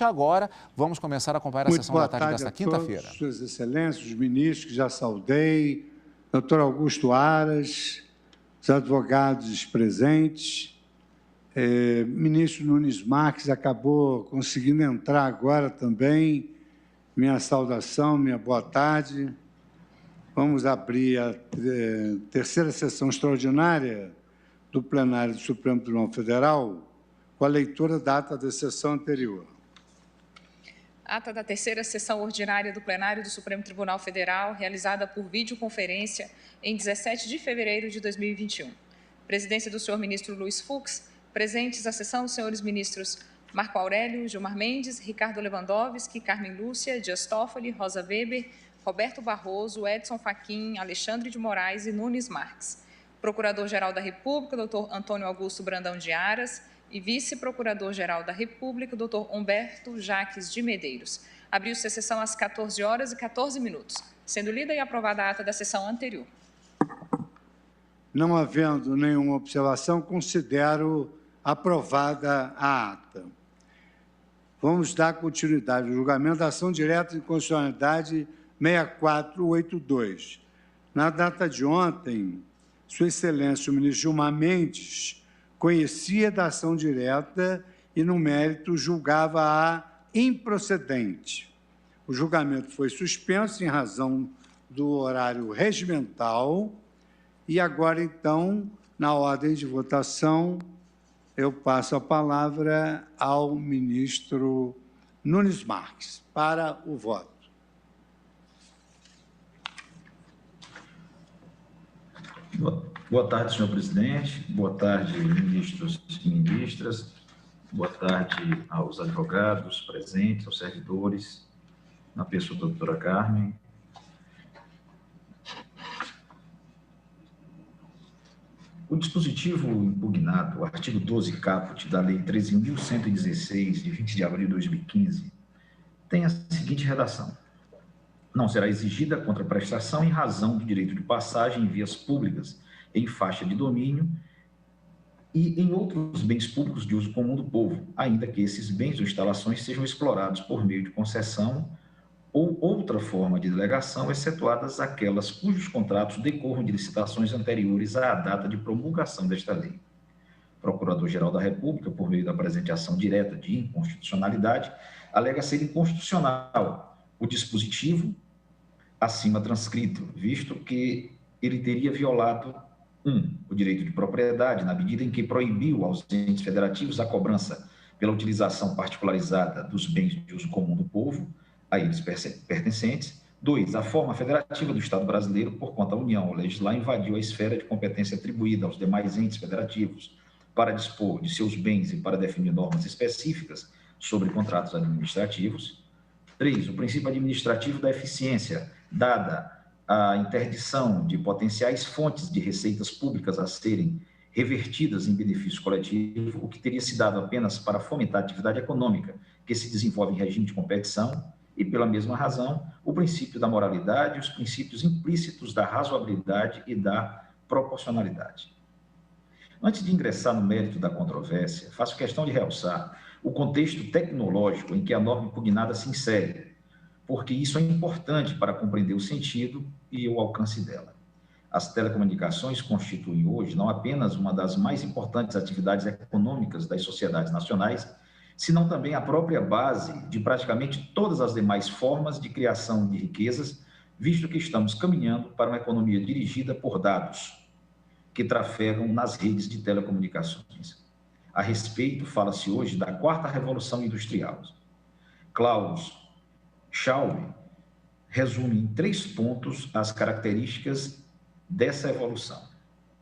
Agora, vamos começar a acompanhar a Muito sessão boa da tarde tarde desta a quinta-feira. todos, Suas Excelências, os ministros que já saudei, doutor Augusto Aras, os advogados presentes, ministro Nunes Marques acabou conseguindo entrar agora também. Minha saudação, minha boa tarde. Vamos abrir a terceira sessão extraordinária do plenário do Supremo Tribunal Federal com a leitura da ata da sessão anterior. Ata da terceira sessão ordinária do plenário do Supremo Tribunal Federal, realizada por videoconferência em 17 de fevereiro de 2021. Presidência do senhor ministro Luiz Fux. Presentes à sessão os senhores ministros Marco Aurélio, Gilmar Mendes, Ricardo Lewandowski, Carmen Lúcia, Dias Toffoli, Rosa Weber, Roberto Barroso, Edson Fachin, Alexandre de Moraes e Nunes Marques. Procurador-Geral da República, doutor Antônio Augusto Brandão de Aras, e vice-procurador-geral da República, doutor Humberto Jaques de Medeiros. Abriu-se a sessão às 14h14, sendo lida e aprovada a ata da sessão anterior. Não havendo nenhuma observação, considero aprovada a ata. Vamos dar continuidade ao julgamento da ação direta de inconstitucionalidade 6482. Na data de ontem, Sua Excelência, o ministro Gilmar Mendes, conhecia da ação direta e, no mérito, julgava-a improcedente. O julgamento foi suspenso em razão do horário regimental e agora, então, na ordem de votação, eu passo a palavra ao ministro Nunes Marques para o voto. Boa tarde, senhor presidente. Boa tarde, ministros e ministras. Boa tarde aos advogados presentes, aos servidores, na pessoa da doutora Carmen. O dispositivo impugnado, o artigo 12 caput da Lei 13.116, de 20 de abril de 2015, tem a seguinte redação: não será exigida contraprestação em razão do direito de passagem em vias públicas, em faixa de domínio e em outros bens públicos de uso comum do povo, ainda que esses bens ou instalações sejam explorados por meio de concessão ou outra forma de delegação, excetuadas aquelas cujos contratos decorram de licitações anteriores à data de promulgação desta lei. Procurador-Geral da República, por meio da presente ação direta de inconstitucionalidade, alega ser inconstitucional o dispositivo acima transcrito, visto que ele teria violado 1. O direito de propriedade, na medida em que proibiu aos entes federativos a cobrança pela utilização particularizada dos bens de uso comum do povo, a eles pertencentes. 2. A forma federativa do Estado brasileiro, por quanto a União, ao legislar, invadiu a esfera de competência atribuída aos demais entes federativos para dispor de seus bens e para definir normas específicas sobre contratos administrativos. 3. O princípio administrativo da eficiência, dada a interdição de potenciais fontes de receitas públicas a serem revertidas em benefício coletivo, o que teria se dado apenas para fomentar a atividade econômica que se desenvolve em regime de competição, e, pela mesma razão, o princípio da moralidade e os princípios implícitos da razoabilidade e da proporcionalidade. Antes de ingressar no mérito da controvérsia, faço questão de realçar o contexto tecnológico em que a norma impugnada se insere, porque isso é importante para compreender o sentido e o alcance dela. As telecomunicações constituem hoje não apenas uma das mais importantes atividades econômicas das sociedades nacionais, senão também a própria base de praticamente todas as demais formas de criação de riquezas, visto que estamos caminhando para uma economia dirigida por dados que trafegam nas redes de telecomunicações. A respeito, fala-se hoje da quarta revolução industrial. Klaus Schwab resume em 3 pontos as características dessa evolução.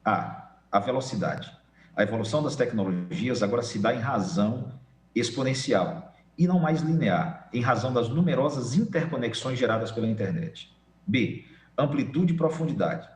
A velocidade. A evolução das tecnologias agora se dá em razão exponencial e não mais linear, em razão das numerosas interconexões geradas pela internet. B. Amplitude e profundidade.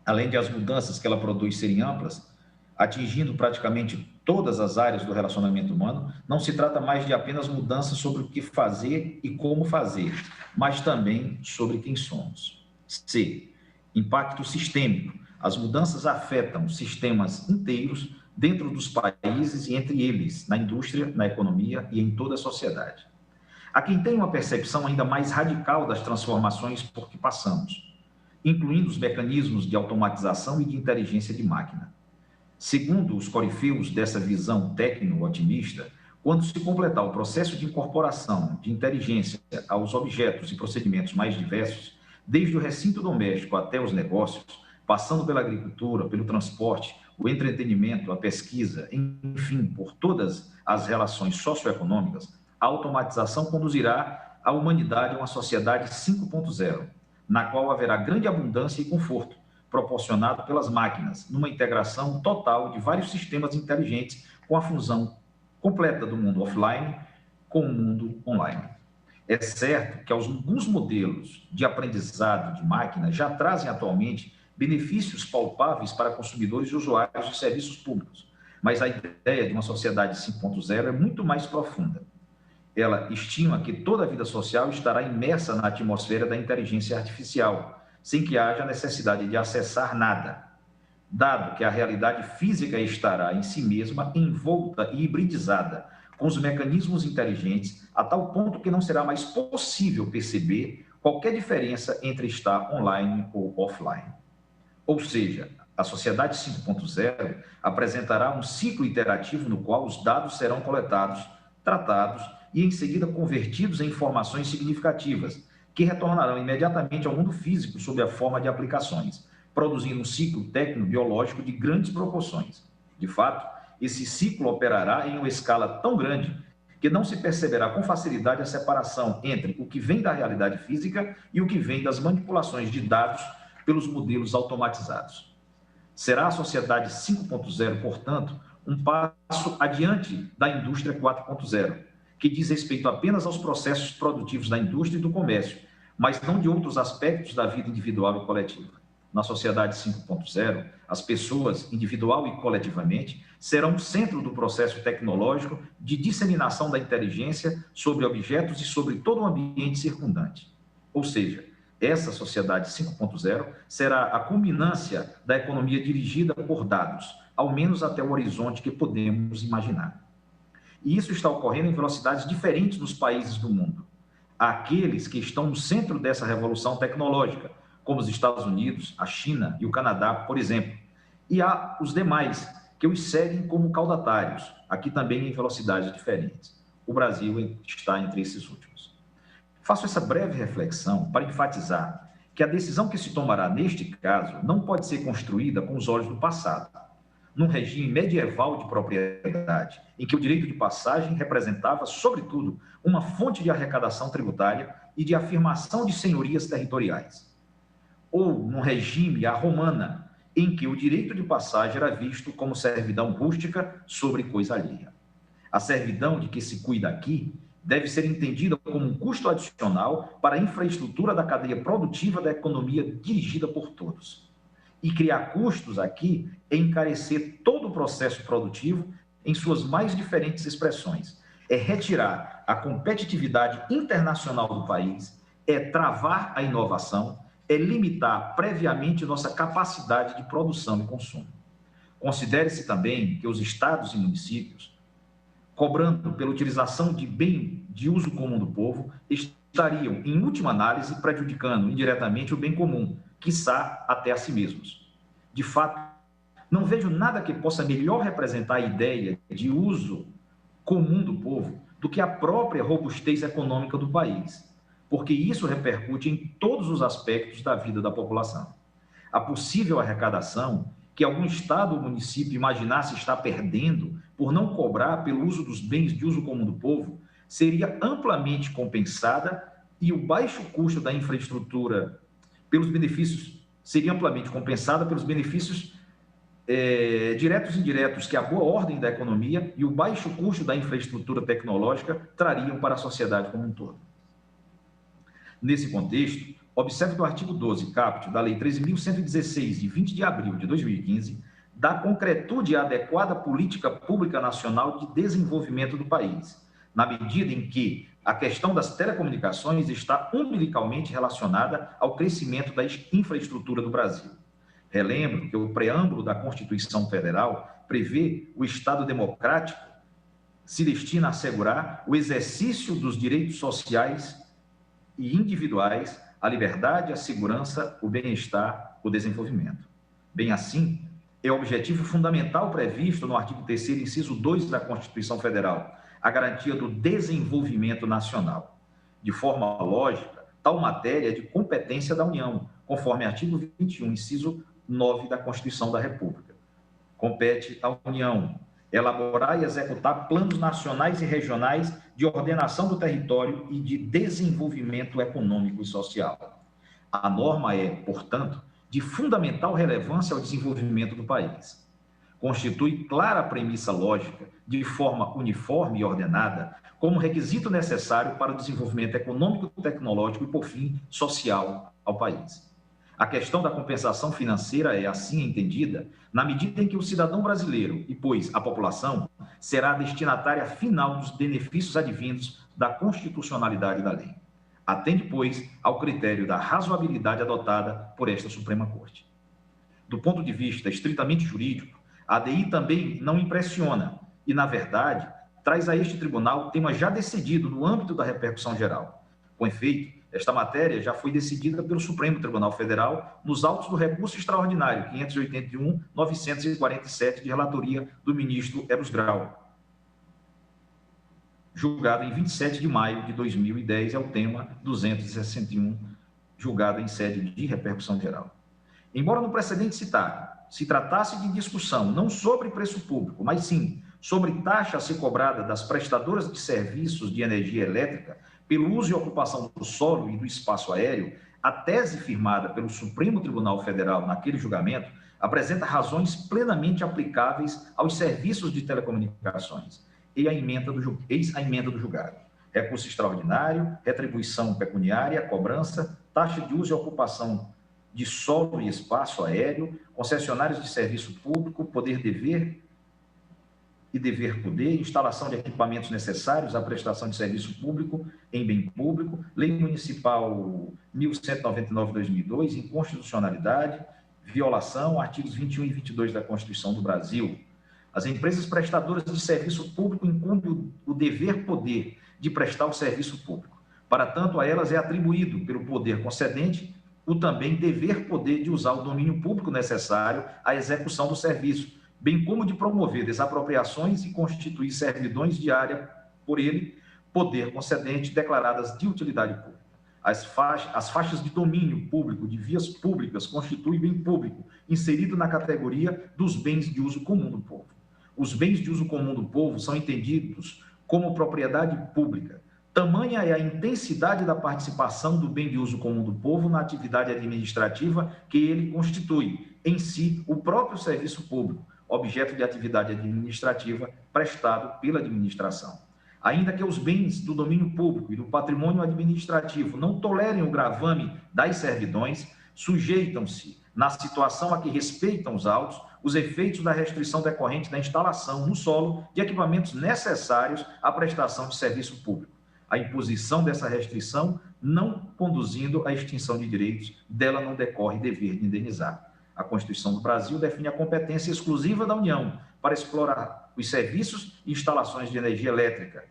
Além de as mudanças que ela produz serem amplas, atingindo praticamente todas as áreas do relacionamento humano, não se trata mais de apenas mudanças sobre o que fazer e como fazer, mas também sobre quem somos. C. Impacto sistêmico. As mudanças afetam sistemas inteiros, dentro dos países e entre eles, na indústria, na economia e em toda a sociedade. Há quem tenha uma percepção ainda mais radical das transformações por que passamos, incluindo os mecanismos de automatização e de inteligência de máquina. Segundo os corifeus dessa visão técnico-otimista, quando se completar o processo de incorporação de inteligência aos objetos e procedimentos mais diversos, desde o recinto doméstico até os negócios, passando pela agricultura, pelo transporte, o entretenimento, a pesquisa, enfim, por todas as relações socioeconômicas, a automatização conduzirá a humanidade a uma sociedade 5.0, na qual haverá grande abundância e conforto, proporcionado pelas máquinas, numa integração total de vários sistemas inteligentes com a fusão completa do mundo offline com o mundo online. É certo que alguns modelos de aprendizado de máquina já trazem atualmente benefícios palpáveis para consumidores e usuários de serviços públicos, mas a ideia de uma sociedade 5.0 é muito mais profunda. Ela estima que toda a vida social estará imersa na atmosfera da inteligência artificial, sem que haja necessidade de acessar nada, dado que a realidade física estará em si mesma envolta e hibridizada com os mecanismos inteligentes a tal ponto que não será mais possível perceber qualquer diferença entre estar online ou offline. Ou seja, a sociedade 5.0 apresentará um ciclo iterativo no qual os dados serão coletados, tratados e em seguida convertidos em informações significativas, que retornarão imediatamente ao mundo físico sob a forma de aplicações, produzindo um ciclo técnico-biológico de grandes proporções. De fato, esse ciclo operará em uma escala tão grande que não se perceberá com facilidade a separação entre o que vem da realidade física e o que vem das manipulações de dados pelos modelos automatizados. Será a sociedade 5.0, portanto, um passo adiante da indústria 4.0, que diz respeito apenas aos processos produtivos da indústria e do comércio, mas não de outros aspectos da vida individual e coletiva. Na sociedade 5.0, as pessoas, individual e coletivamente, serão o centro do processo tecnológico de disseminação da inteligência sobre objetos e sobre todo o ambiente circundante. Ou seja, essa sociedade 5.0 será a culminância da economia dirigida por dados, ao menos até o horizonte que podemos imaginar. E isso está ocorrendo em velocidades diferentes nos países do mundo. Há aqueles que estão no centro dessa revolução tecnológica, como os Estados Unidos, a China e o Canadá, por exemplo. E há os demais, que os seguem como caudatários, aqui também em velocidades diferentes. O Brasil está entre esses últimos. Faço essa breve reflexão para enfatizar que a decisão que se tomará neste caso não pode ser construída com os olhos do passado, num regime medieval de propriedade, em que o direito de passagem representava, sobretudo, uma fonte de arrecadação tributária e de afirmação de senhorias territoriais. Ou num regime à romana, em que o direito de passagem era visto como servidão rústica sobre coisa alheia. A servidão de que se cuida aqui deve ser entendida como um custo adicional para a infraestrutura da cadeia produtiva da economia dirigida por todos. E criar custos aqui é encarecer todo o processo produtivo em suas mais diferentes expressões. É retirar a competitividade internacional do país, é travar a inovação, é limitar previamente nossa capacidade de produção e consumo. Considere-se também que os estados e municípios, cobrando pela utilização de bem de uso comum do povo, estariam, em última análise, prejudicando indiretamente o bem comum, quiçá até a si mesmos. De fato, não vejo nada que possa melhor representar a ideia de uso comum do povo do que a própria robustez econômica do país, porque isso repercute em todos os aspectos da vida da população. A possível arrecadação que algum estado ou município imaginasse estar perdendo por não cobrar pelo uso dos bens de uso comum do povo seria amplamente compensada e o baixo custo da infraestrutura pelos benefícios seria amplamente compensada pelos benefícios diretos e indiretos que a boa ordem da economia e o baixo custo da infraestrutura tecnológica trariam para a sociedade como um todo. Nesse contexto, observe que o artigo 12, caput, da Lei 13.116, de 20 de abril de 2015, dá concretude à adequada política pública nacional de desenvolvimento do país, na medida em que a questão das telecomunicações está umbilicalmente relacionada ao crescimento da infraestrutura do Brasil. Relembro que o preâmbulo da Constituição Federal prevê o Estado democrático se destina a assegurar o exercício dos direitos sociais e individuais, a liberdade, a segurança, o bem-estar, o desenvolvimento. Bem assim, é objetivo fundamental previsto no artigo 3º, inciso 2 da Constituição Federal, a garantia do desenvolvimento nacional. De forma lógica, tal matéria é de competência da União, conforme artigo 21, inciso 9 da Constituição da República. Compete à União elaborar e executar planos nacionais e regionais de ordenação do território e de desenvolvimento econômico e social. A norma é, portanto, de fundamental relevância ao desenvolvimento do país. Constitui clara premissa lógica, de forma uniforme e ordenada, como requisito necessário para o desenvolvimento econômico, tecnológico e, por fim, social ao país. A questão da compensação financeira é assim entendida na medida em que o cidadão brasileiro, e pois a população, será a destinatária final dos benefícios advindos da constitucionalidade da lei. Atende, pois, ao critério da razoabilidade adotada por esta Suprema Corte. Do ponto de vista estritamente jurídico, a ADI também não impressiona e, na verdade, traz a este tribunal tema já decidido no âmbito da repercussão geral. Com efeito, esta matéria já foi decidida pelo Supremo Tribunal Federal nos autos do recurso extraordinário 581.947 de relatoria do ministro Eros Grau, julgado em 27 de maio de 2010, é o tema 261, julgado em sede de repercussão geral. Embora no precedente citado se tratasse de discussão não sobre preço público, mas sim sobre taxa a ser cobrada das prestadoras de serviços de energia elétrica pelo uso e ocupação do solo e do espaço aéreo, a tese firmada pelo Supremo Tribunal Federal naquele julgamento apresenta razões plenamente aplicáveis aos serviços de telecomunicações. Eis a emenda do julgado. Recurso extraordinário, retribuição pecuniária, cobrança, taxa de uso e ocupação de solo e espaço aéreo, concessionários de serviço público, poder-dever e dever-poder, instalação de equipamentos necessários à prestação de serviço público em bem público, Lei Municipal 1199/2002, inconstitucionalidade, violação, artigos 21 e 22 da Constituição do Brasil. As empresas prestadoras de serviço público incumbem o dever-poder de prestar o serviço público. Para tanto, a elas é atribuído pelo poder concedente o também dever-poder de usar o domínio público necessário à execução do serviço, bem como de promover desapropriações e constituir servidões de área por ele, poder concedente, declaradas de utilidade pública. As faixas de domínio público de vias públicas constituem bem público, inserido na categoria dos bens de uso comum do povo. Os bens de uso comum do povo são entendidos como propriedade pública. Tamanha é a intensidade da participação do bem de uso comum do povo na atividade administrativa que ele constitui, em si, o próprio serviço público, objeto de atividade administrativa prestado pela administração. Ainda que os bens do domínio público e do patrimônio administrativo não tolerem o gravame das servidões, sujeitam-se, na situação a que respeitam os autos, os efeitos da restrição decorrente da instalação no solo de equipamentos necessários à prestação de serviço público. A imposição dessa restrição não conduzindo à extinção de direitos, dela não decorre dever de indenizar. A Constituição do Brasil define a competência exclusiva da União para explorar os serviços e instalações de energia elétrica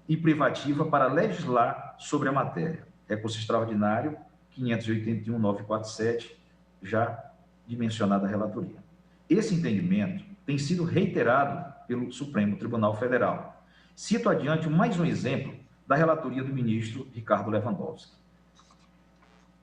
e privativa para legislar sobre a matéria. Recurso extraordinário 581.947, já de mencionada relatoria. Esse entendimento tem sido reiterado pelo Supremo Tribunal Federal. Cito adiante mais um exemplo da relatoria do ministro Ricardo Lewandowski.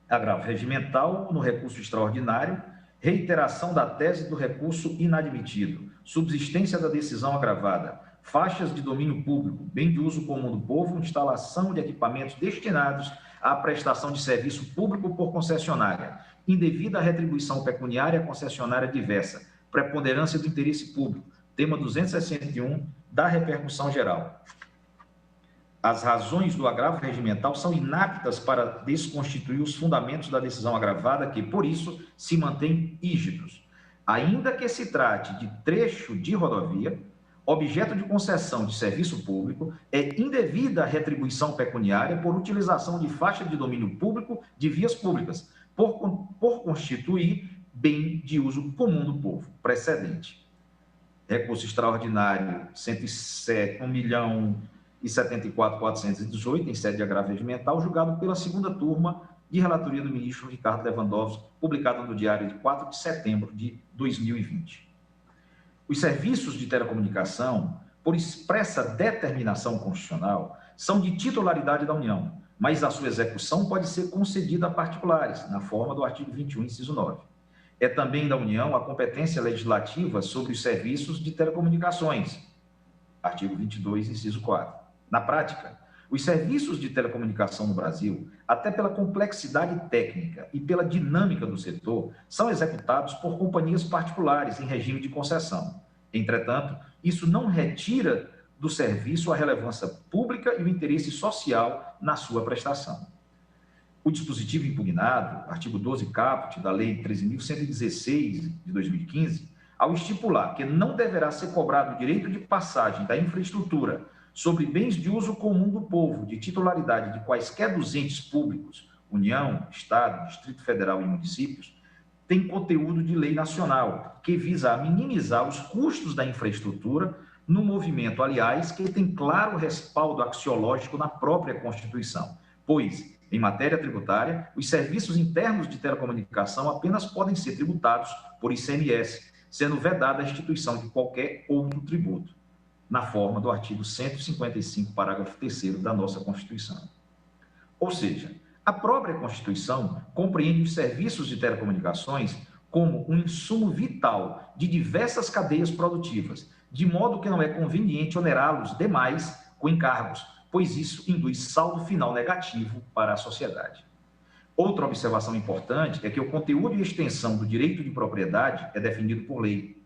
Agravo regimental no recurso extraordinário, reiteração da tese do recurso inadmitido, subsistência da decisão agravada, faixas de domínio público, bem de uso comum do povo, instalação de equipamentos destinados à prestação de serviço público por concessionária, indevida retribuição pecuniária concessionária diversa, preponderância do interesse público, tema 261 da repercussão geral. As razões do agravo regimental são inaptas para desconstituir os fundamentos da decisão agravada que, por isso, se mantêm rígidos. Ainda que se trate de trecho de rodovia, objeto de concessão de serviço público, é indevida a retribuição pecuniária por utilização de faixa de domínio público de vias públicas, por constituir bem de uso comum do povo, precedente. recurso extraordinário 1.074.418, em sede de agravo regimental, julgado pela segunda turma de relatoria do ministro Ricardo Lewandowski, publicado no Diário de 4 de setembro de 2020. Os serviços de telecomunicação, por expressa determinação constitucional, são de titularidade da União, mas a sua execução pode ser concedida a particulares, na forma do artigo 21, inciso 9. É também da União a competência legislativa sobre os serviços de telecomunicações, artigo 22, inciso 4. Na prática, os serviços de telecomunicação no Brasil, até pela complexidade técnica e pela dinâmica do setor, são executados por companhias particulares em regime de concessão. Entretanto, isso não retira do serviço a relevância pública e o interesse social na sua prestação. O dispositivo impugnado, artigo 12 caput da Lei 13.116 de 2015, ao estipular que não deverá ser cobrado o direito de passagem da infraestrutura sobre bens de uso comum do povo, de titularidade de quaisquer dos entes públicos, União, Estado, Distrito Federal e municípios, tem conteúdo de lei nacional, que visa minimizar os custos da infraestrutura no movimento, aliás, que tem claro respaldo axiológico na própria Constituição, pois, em matéria tributária, os serviços internos de telecomunicação apenas podem ser tributados por ICMS, sendo vedada a instituição de qualquer outro tributo, na forma do artigo 155, parágrafo 3º da nossa Constituição. Ou seja, a própria Constituição compreende os serviços de telecomunicações como um insumo vital de diversas cadeias produtivas, de modo que não é conveniente onerá-los demais com encargos, pois isso induz saldo final negativo para a sociedade. Outra observação importante é que o conteúdo e extensão do direito de propriedade é definido por lei.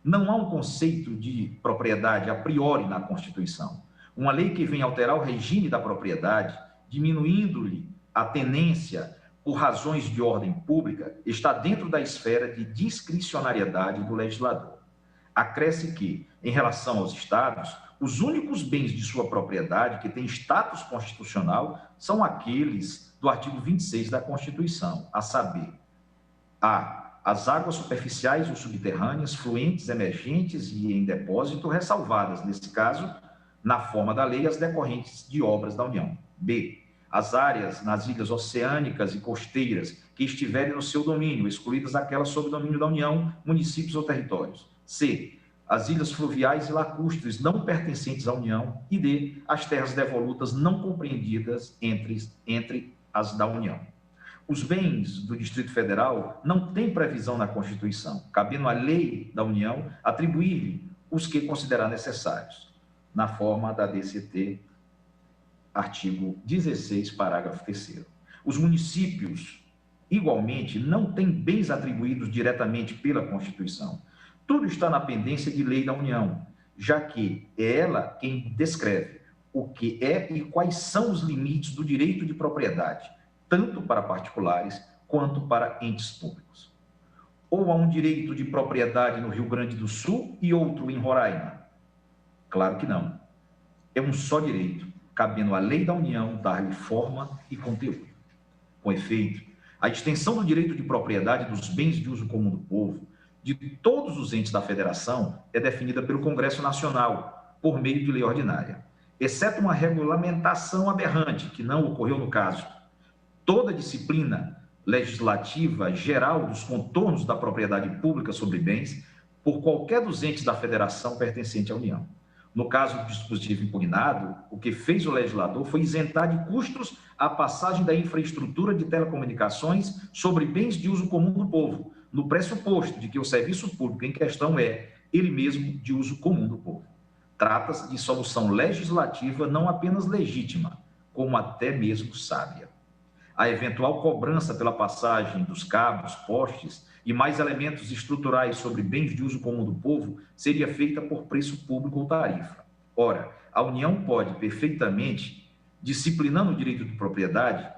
Não há um conceito de propriedade a priori na Constituição. Uma lei que vem alterar o regime da propriedade, diminuindo-lhe a tenência por razões de ordem pública, está dentro da esfera de discricionariedade do legislador. Acresce que, em relação aos estados, os únicos bens de sua propriedade que têm status constitucional são aqueles do artigo 26 da Constituição, a saber, as águas superficiais ou subterrâneas, fluentes, emergentes e em depósito, ressalvadas, nesse caso, na forma da lei, as decorrentes de obras da União. B, as áreas nas ilhas oceânicas e costeiras que estiverem no seu domínio, excluídas aquelas sob domínio da União, municípios ou territórios. C, as ilhas fluviais e lacustres não pertencentes à União. E D, as terras devolutas não compreendidas entre as da União. Os bens do Distrito Federal não têm previsão na Constituição, cabendo à lei da União atribuir-lhe os que considerar necessários, na forma da DCT, artigo 16, parágrafo 3º. Os municípios, igualmente, não têm bens atribuídos diretamente pela Constituição. Tudo está na pendência de lei da União, já que é ela quem descreve o que é e quais são os limites do direito de propriedade, tanto para particulares quanto para entes públicos. Ou há um direito de propriedade no Rio Grande do Sul e outro em Roraima? Claro que não. É um só direito, cabendo à lei da União dar-lhe forma e conteúdo. Com efeito, a extensão do direito de propriedade dos bens de uso comum do povo, de todos os entes da Federação, é definida pelo Congresso Nacional, por meio de lei ordinária. Exceto uma regulamentação aberrante, que não ocorreu no caso, toda a disciplina legislativa geral dos contornos da propriedade pública sobre bens por qualquer dos entes da Federação pertencente à União. No caso do dispositivo impugnado, o que fez o legislador foi isentar de custos a passagem da infraestrutura de telecomunicações sobre bens de uso comum do povo, no pressuposto de que o serviço público em questão é, ele mesmo, de uso comum do povo. Trata-se de solução legislativa não apenas legítima, como até mesmo sábia. A eventual cobrança pela passagem dos cabos, postes e mais elementos estruturais sobre bens de uso comum do povo seria feita por preço público ou tarifa. Ora, a União pode perfeitamente, disciplinando o direito de propriedade,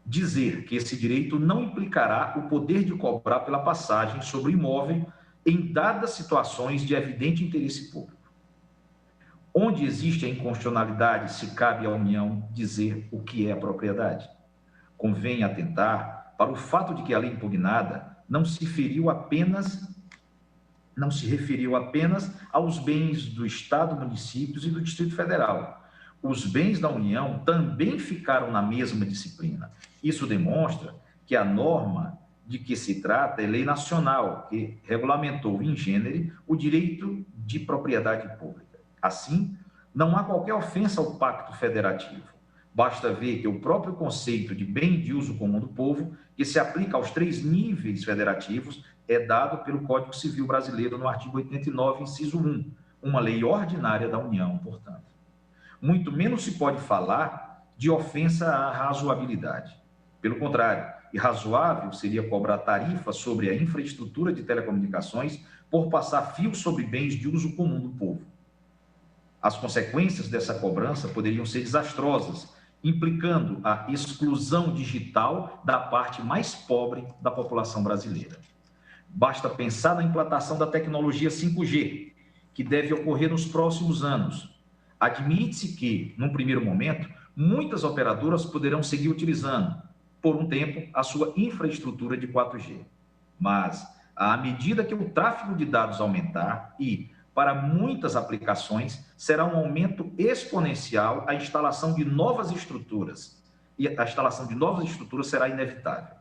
dizer que esse direito não implicará o poder de cobrar pela passagem sobre o imóvel em dadas situações de evidente interesse público. Onde existe a inconstitucionalidade, se cabe à União dizer o que é a propriedade. Convém atentar para o fato de que a lei impugnada não se feriu apenas não se referiu apenas aos bens do Estado, municípios e do Distrito Federal. Os bens da União também ficaram na mesma disciplina. Isso demonstra que a norma de que se trata é lei nacional, que regulamentou in genere o direito de propriedade pública. Assim, não há qualquer ofensa ao Pacto Federativo. Basta ver que o próprio conceito de bem de uso comum do povo, que se aplica aos 3 níveis federativos, é dado pelo Código Civil Brasileiro no artigo 89, inciso 1, uma lei ordinária da União, portanto. Muito menos se pode falar de ofensa à razoabilidade. Pelo contrário, irrazoável seria cobrar tarifa sobre a infraestrutura de telecomunicações por passar fios sobre bens de uso comum do povo. As consequências dessa cobrança poderiam ser desastrosas, implicando a exclusão digital da parte mais pobre da população brasileira. Basta pensar na implantação da tecnologia 5G, que deve ocorrer nos próximos anos. Admite-se que, num primeiro momento, muitas operadoras poderão seguir utilizando, por um tempo, a sua infraestrutura de 4G. Mas, à medida que o tráfego de dados aumentar e, para muitas aplicações, será um aumento exponencial a instalação de novas estruturas. E a instalação de novas estruturas será inevitável.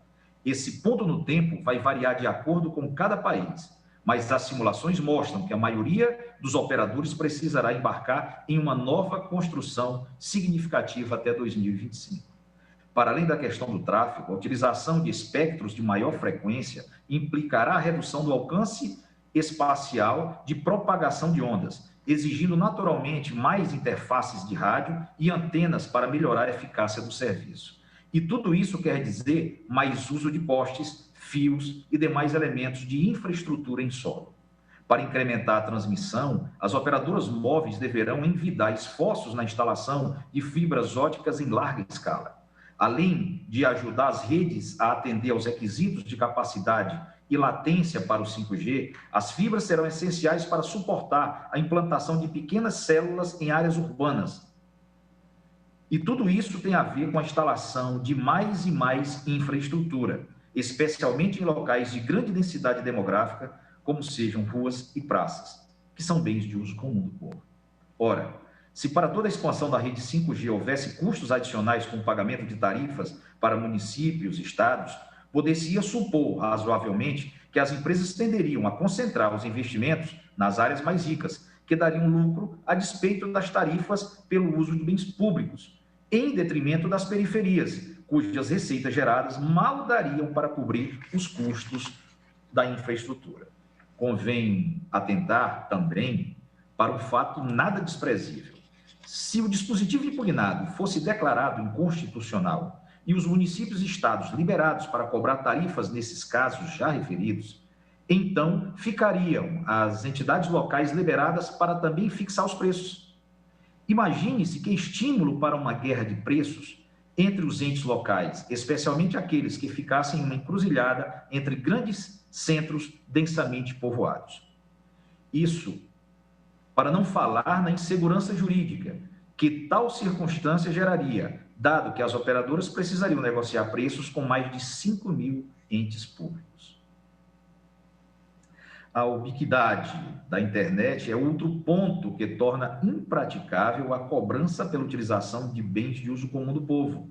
Esse ponto no tempo vai variar de acordo com cada país, mas as simulações mostram que a maioria dos operadores precisará embarcar em uma nova construção significativa até 2025. Para além da questão do tráfego, a utilização de espectros de maior frequência implicará a redução do alcance espacial de propagação de ondas, exigindo naturalmente mais interfaces de rádio e antenas para melhorar a eficácia do serviço. E tudo isso quer dizer mais uso de postes, fios e demais elementos de infraestrutura em solo. Para incrementar a transmissão, as operadoras móveis deverão envidar esforços na instalação de fibras óticas em larga escala. Além de ajudar as redes a atender aos requisitos de capacidade e latência para o 5G, as fibras serão essenciais para suportar a implantação de pequenas células em áreas urbanas. E tudo isso tem a ver com a instalação de mais e mais infraestrutura, especialmente em locais de grande densidade demográfica, como sejam ruas e praças, que são bens de uso comum do povo. Ora, se para toda a expansão da rede 5G houvesse custos adicionais com o pagamento de tarifas para municípios e estados, poder-se-ia supor, razoavelmente, que as empresas tenderiam a concentrar os investimentos nas áreas mais ricas, que dariam lucro a despeito das tarifas pelo uso de bens públicos, em detrimento das periferias, cujas receitas geradas mal dariam para cobrir os custos da infraestrutura. Convém atentar também para um fato nada desprezível. Se o dispositivo impugnado fosse declarado inconstitucional e os municípios e estados liberados para cobrar tarifas nesses casos já referidos, então ficariam as entidades locais liberadas para também fixar os preços. Imagine-se que estímulo para uma guerra de preços entre os entes locais, especialmente aqueles que ficassem em uma encruzilhada entre grandes centros densamente povoados. Isso, para não falar na insegurança jurídica que tal circunstância geraria, dado que as operadoras precisariam negociar preços com mais de 5.000 entes públicos. A ubiquidade da internet é outro ponto que torna impraticável a cobrança pela utilização de bens de uso comum do povo.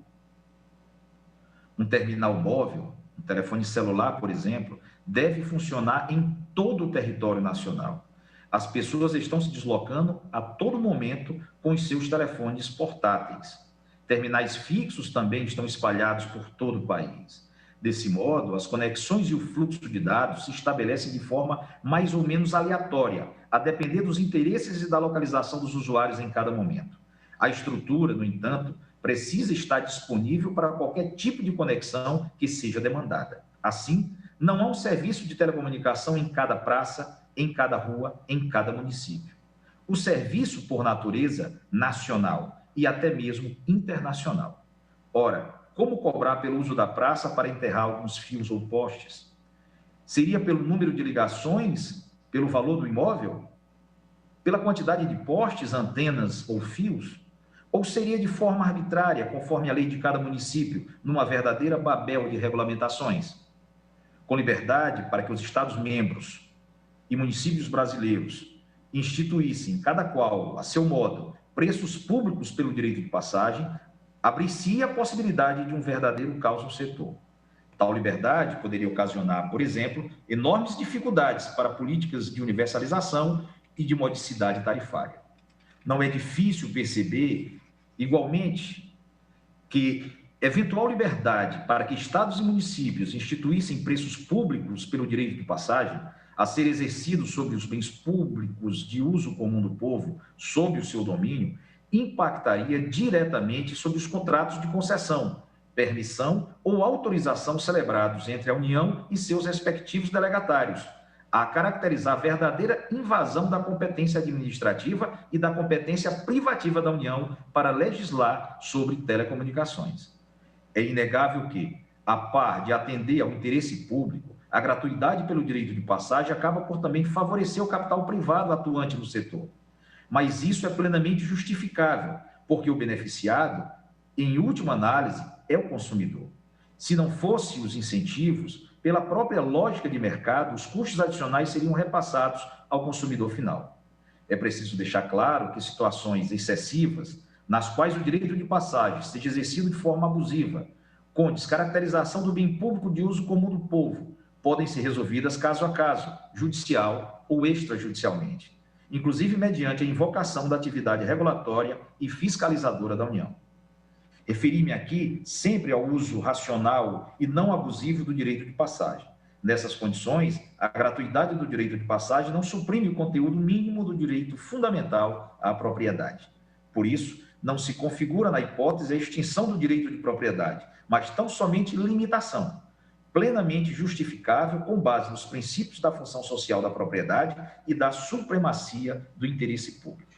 Um terminal móvel, um telefone celular, por exemplo, deve funcionar em todo o território nacional. As pessoas estão se deslocando a todo momento com os seus telefones portáteis. Terminais fixos também estão espalhados por todo o país. Desse modo, as conexões e o fluxo de dados se estabelecem de forma mais ou menos aleatória, a depender dos interesses e da localização dos usuários em cada momento. A estrutura, no entanto, precisa estar disponível para qualquer tipo de conexão que seja demandada. Assim, não há um serviço de telecomunicação em cada praça, em cada rua, em cada município. O serviço, por natureza, nacional e até mesmo internacional. Ora, como cobrar pelo uso da praça para enterrar alguns fios ou postes? Seria pelo número de ligações, pelo valor do imóvel? Pela quantidade de postes, antenas ou fios? Ou seria de forma arbitrária, conforme a lei de cada município, numa verdadeira babel de regulamentações? Com liberdade para que os Estados-membros e municípios brasileiros instituíssem, cada qual a seu modo, preços públicos pelo direito de passagem, abrir-se a possibilidade de um verdadeiro caos no setor. Tal liberdade poderia ocasionar, por exemplo, enormes dificuldades para políticas de universalização e de modicidade tarifária. Não é difícil perceber, igualmente, que eventual liberdade para que estados e municípios instituíssem preços públicos pelo direito de passagem a ser exercido sobre os bens públicos de uso comum do povo, sob o seu domínio, impactaria diretamente sobre os contratos de concessão, permissão ou autorização celebrados entre a União e seus respectivos delegatários, a caracterizar a verdadeira invasão da competência administrativa e da competência privativa da União para legislar sobre telecomunicações. É inegável que, a par de atender ao interesse público, a gratuidade pelo direito de passagem acaba por também favorecer o capital privado atuante no setor. Mas isso é plenamente justificável, porque o beneficiado, em última análise, é o consumidor. Se não fossem os incentivos, pela própria lógica de mercado, os custos adicionais seriam repassados ao consumidor final. É preciso deixar claro que situações excessivas, nas quais o direito de passagem seja exercido de forma abusiva, com descaracterização do bem público de uso comum do povo, podem ser resolvidas caso a caso, judicial ou extrajudicialmente, inclusive mediante a invocação da atividade regulatória e fiscalizadora da União. Referi-me aqui sempre ao uso racional e não abusivo do direito de passagem. Nessas condições, a gratuidade do direito de passagem não suprime o conteúdo mínimo do direito fundamental à propriedade. Por isso, não se configura na hipótese a extinção do direito de propriedade, mas tão somente limitação, plenamente justificável com base nos princípios da função social da propriedade e da supremacia do interesse público.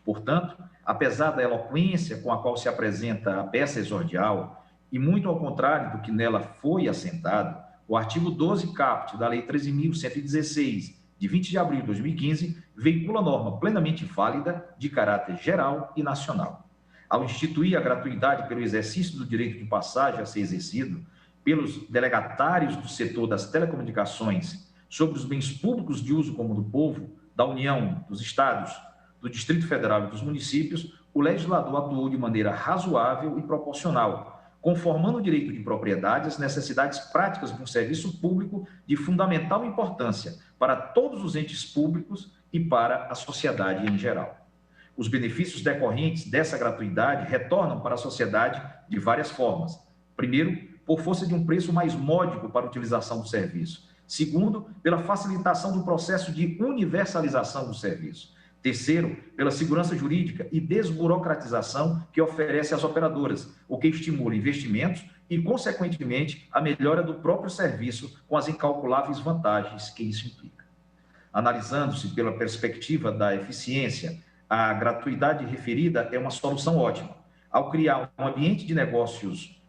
Portanto, apesar da eloquência com a qual se apresenta a peça exordial, e muito ao contrário do que nela foi assentado, o artigo 12 caput da Lei 13.116, de 20 de abril de 2015, veicula norma plenamente válida de caráter geral e nacional. Ao instituir a gratuidade pelo exercício do direito de passagem a ser exercido pelos delegatários do setor das telecomunicações sobre os bens públicos de uso comum do povo, da União, dos Estados, do Distrito Federal e dos municípios, o legislador atuou de maneira razoável e proporcional, conformando o direito de propriedade às necessidades práticas de um serviço público de fundamental importância para todos os entes públicos e para a sociedade em geral. Os benefícios decorrentes dessa gratuidade retornam para a sociedade de várias formas. Primeiro, por força de um preço mais módico para a utilização do serviço. Segundo, pela facilitação do processo de universalização do serviço. Terceiro, pela segurança jurídica e desburocratização que oferece às operadoras, o que estimula investimentos e, consequentemente, a melhora do próprio serviço com as incalculáveis vantagens que isso implica. Analisando-se pela perspectiva da eficiência, a gratuidade referida é uma solução ótima. Ao criar um ambiente de negócios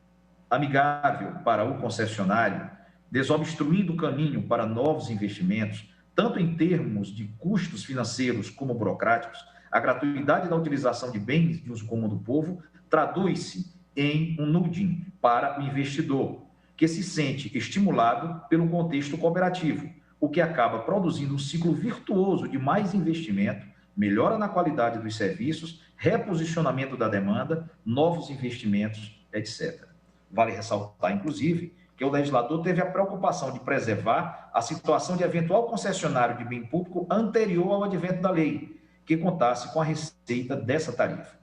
amigável para o concessionário, desobstruindo o caminho para novos investimentos, tanto em termos de custos financeiros como burocráticos, a gratuidade da utilização de bens de uso comum do povo traduz-se em um nudging para o investidor, que se sente estimulado pelo contexto cooperativo, o que acaba produzindo um ciclo virtuoso de mais investimento, melhora na qualidade dos serviços, reposicionamento da demanda, novos investimentos, etc. Vale ressaltar, inclusive, que o legislador teve a preocupação de preservar a situação de eventual concessionário de bem público anterior ao advento da lei, que contasse com a receita dessa tarifa.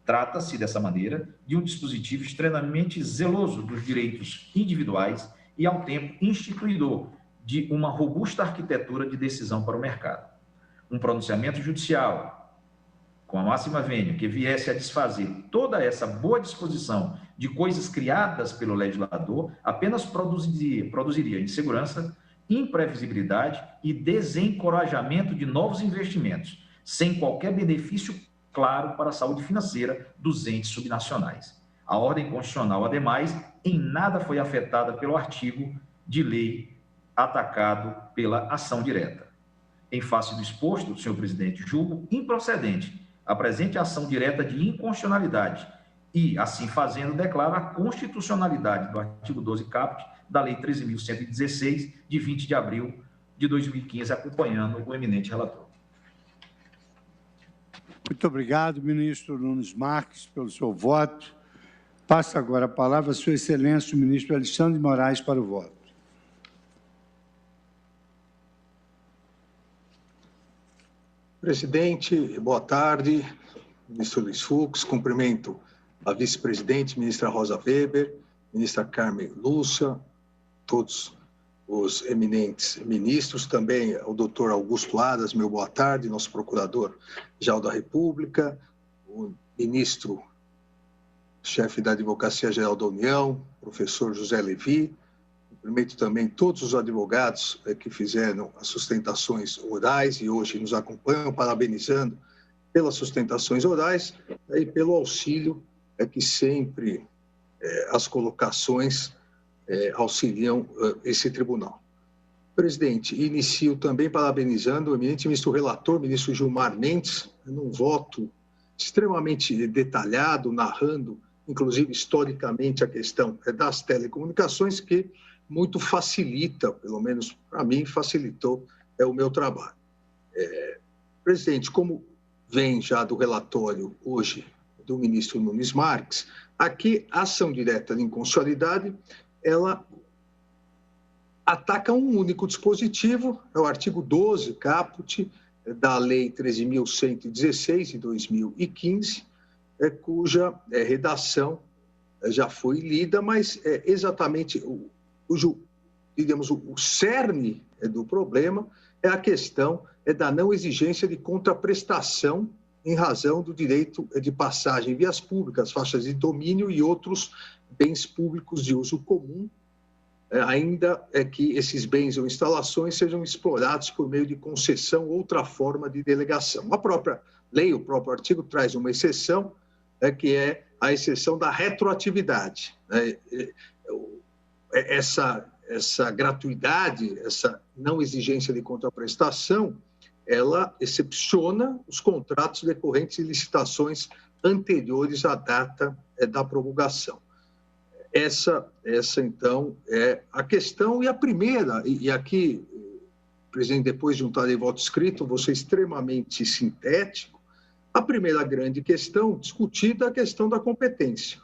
Trata-se, dessa maneira, de um dispositivo extremamente zeloso dos direitos individuais e, ao tempo, instituidor de uma robusta arquitetura de decisão para o mercado. Um pronunciamento judicial, com a máxima vênia, que viesse a desfazer toda essa boa disposição de coisas criadas pelo legislador, apenas produziria insegurança, imprevisibilidade e desencorajamento de novos investimentos, sem qualquer benefício claro para a saúde financeira dos entes subnacionais. A ordem constitucional, ademais, em nada foi afetada pelo artigo de lei atacado pela ação direta. Em face do exposto, senhor presidente, julgo improcedente a presente ação direta de inconstitucionalidade e, assim fazendo, declaro a constitucionalidade do artigo 12 caput da Lei 13.116, de 20 de abril de 2015, acompanhando o eminente relator. Muito obrigado, ministro Nunes Marques, pelo seu voto. Passa agora a palavra a Sua Excelência, o ministro Alexandre de Moraes, para o voto. Presidente, boa tarde. Ministro Luiz Fux, cumprimento a vice-presidente, ministra Rosa Weber, ministra Carmen Lúcia, todos os eminentes ministros, também o doutor Augusto Aras, meu boa tarde, nosso procurador-geral da República, o ministro chefe da Advocacia Geral da União, professor José Levi. Cumprimento também todos os advogados que fizeram as sustentações orais e hoje nos acompanham, parabenizando pelas sustentações orais e pelo auxílio que sempre as colocações auxiliam esse tribunal. Presidente, inicio também parabenizando o eminente ministro relator, ministro Gilmar Mendes, num voto extremamente detalhado, narrando, inclusive historicamente, a questão das telecomunicações, que muito facilita, pelo menos para mim, facilitou o meu trabalho. Presidente, como vem já do relatório hoje do ministro Nunes Marques, aqui a ação direta de inconstitucionalidade, ela ataca um único dispositivo, é o artigo 12, caput, da Lei 13.116, de 2015, cuja redação já foi lida, mas é exatamente digamos, o cerne do problema é a questão da não exigência de contraprestação em razão do direito de passagem em vias públicas, faixas de domínio e outros bens públicos de uso comum, ainda que esses bens ou instalações sejam explorados por meio de concessão ou outra forma de delegação. A própria lei, o próprio artigo, traz uma exceção, que é a exceção da retroatividade. Essa gratuidade, essa não exigência de contraprestação, ela excepciona os contratos decorrentes de licitações anteriores à data da promulgação. Essa, então, é a questão. E a primeira, e aqui, presidente, depois de um voto escrito, vou ser extremamente sintético, a primeira grande questão discutida é a questão da competência.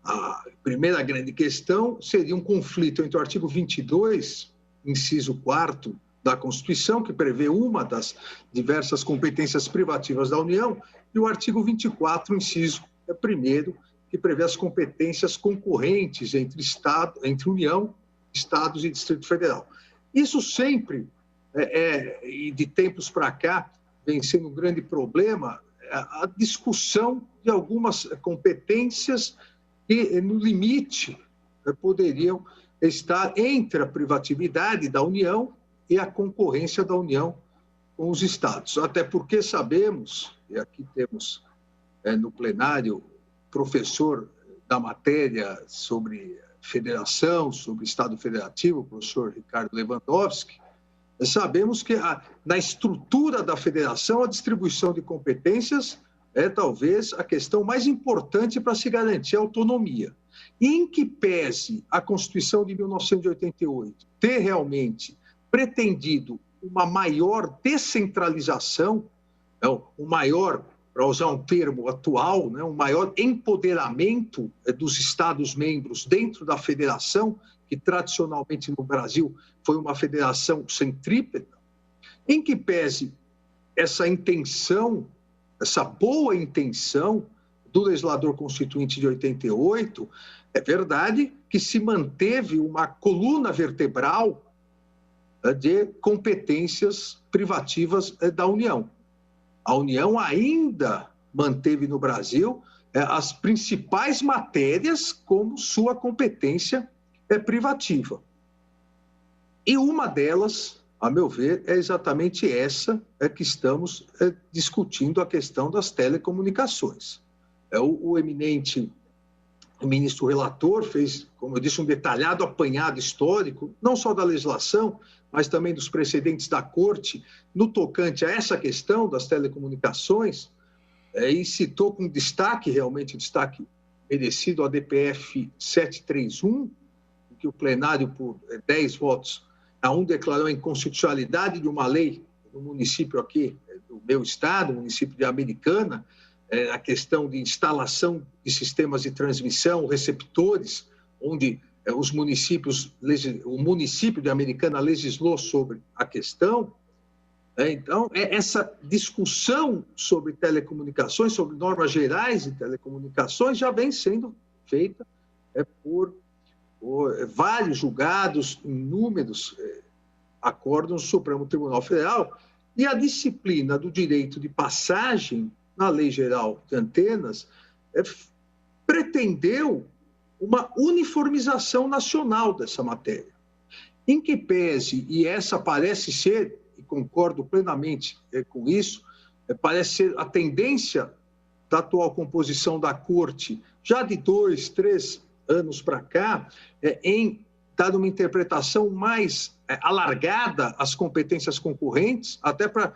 A primeira grande questão seria um conflito entre o artigo 22, inciso 4º da Constituição, que prevê uma das diversas competências privativas da União, e o artigo 24, inciso 1º, que prevê as competências concorrentes entre União, Estados e Distrito Federal. Isso sempre, e de tempos para cá, vem sendo um grande problema, a discussão de algumas competências que, no limite, poderiam estar entre a privatividade da União e a concorrência da União com os Estados. Até porque sabemos, e aqui temos no plenário professor da matéria sobre federação, sobre Estado federativo, o professor Ricardo Lewandowski, sabemos que na estrutura da federação a distribuição de competências é talvez a questão mais importante para se garantir a autonomia. E em que pese a Constituição de 1988 ter realmente pretendido uma maior descentralização, um maior, para usar um termo atual, um maior empoderamento dos Estados-membros dentro da federação, que tradicionalmente no Brasil foi uma federação centrípeta, em que pese essa intenção, essa boa intenção do legislador constituinte de 88, é verdade que se manteve uma coluna vertebral de competências privativas da União. A União ainda manteve no Brasil as principais matérias como sua competência privativa. E uma delas, a meu ver, é exatamente essa que estamos discutindo, a questão das telecomunicações. O eminente ministro relator fez, como eu disse, um detalhado apanhado histórico, não só da legislação, mas também dos precedentes da Corte, no tocante a essa questão das telecomunicações, e citou com destaque, realmente destaque merecido, a DPF 731, que o plenário, por 10 votos a um declarou a inconstitucionalidade de uma lei no município aqui do meu estado, município de Americana, a questão de instalação de sistemas de transmissão, receptores, onde o município de Americana legislou sobre a questão. Então, essa discussão sobre telecomunicações, sobre normas gerais de telecomunicações, já vem sendo feita por vários julgados, inúmeros acórdãos do Supremo Tribunal Federal, e a disciplina do direito de passagem na Lei Geral de Antenas pretendeu uma uniformização nacional dessa matéria, em que pese, e essa parece ser, e concordo plenamente com isso, parece ser a tendência da atual composição da Corte, já de 2, 3 anos para cá, em dar uma interpretação mais alargada às competências concorrentes, até para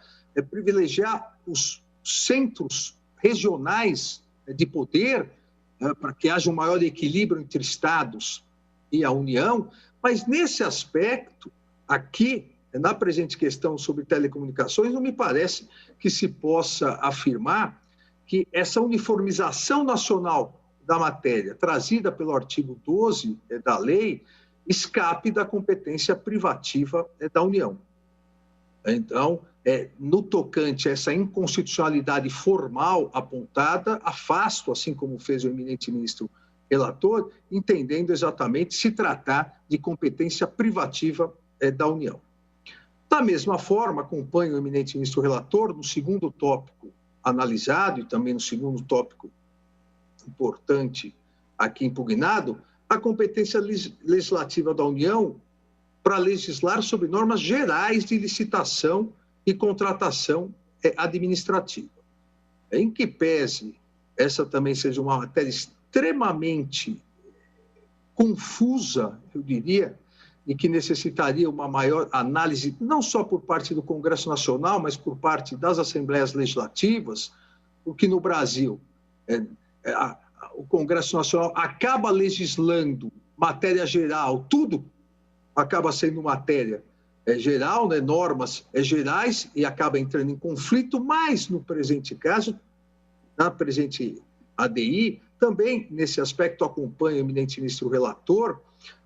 privilegiar os centros regionais de poder, para que haja um maior equilíbrio entre estados e a União, mas nesse aspecto, aqui, na presente questão sobre telecomunicações, não me parece que se possa afirmar que essa uniformização nacional da matéria, trazida pelo artigo 12 da lei, escape da competência privativa da União. Então, no tocante a essa inconstitucionalidade formal apontada, afasto, assim como fez o eminente ministro relator, entendendo exatamente se tratar de competência privativa da União. Da mesma forma, acompanho o eminente ministro relator no segundo tópico analisado e também no segundo tópico importante aqui impugnado, a competência legislativa da União para legislar sobre normas gerais de licitação e contratação administrativa. Em que pese essa também seja uma matéria extremamente confusa, eu diria, e que necessitaria uma maior análise, não só por parte do Congresso Nacional, mas por parte das Assembleias Legislativas, porque no Brasil o Congresso Nacional acaba legislando matéria geral, tudo acaba sendo matéria geral, né, normas gerais, e acaba entrando em conflito, mas no presente caso, na presente ADI, também nesse aspecto acompanha o eminente ministro relator,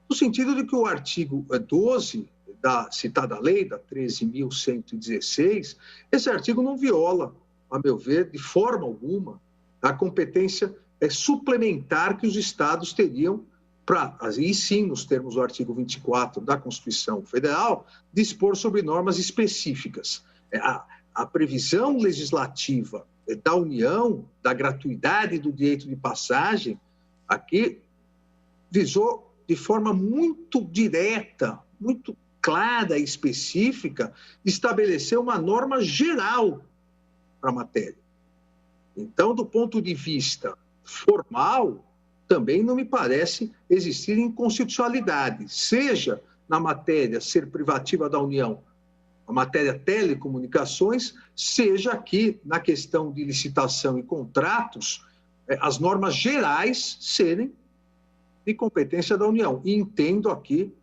no sentido de que o artigo 12 da citada lei, da 13.116, esse artigo não viola, a meu ver, de forma alguma, a competência suplementar que os estados teriam para, aí sim, nos termos do artigo 24 da Constituição Federal, dispor sobre normas específicas. A previsão legislativa da União, da gratuidade do direito de passagem, aqui visou de forma muito direta, muito clara e específica, estabelecer uma norma geral para a matéria. Então, do ponto de vista formal, também não me parece existir inconstitucionalidade, seja na matéria ser privativa da União, a matéria telecomunicações, seja aqui na questão de licitação e contratos, as normas gerais serem de competência da União. E entendo aqui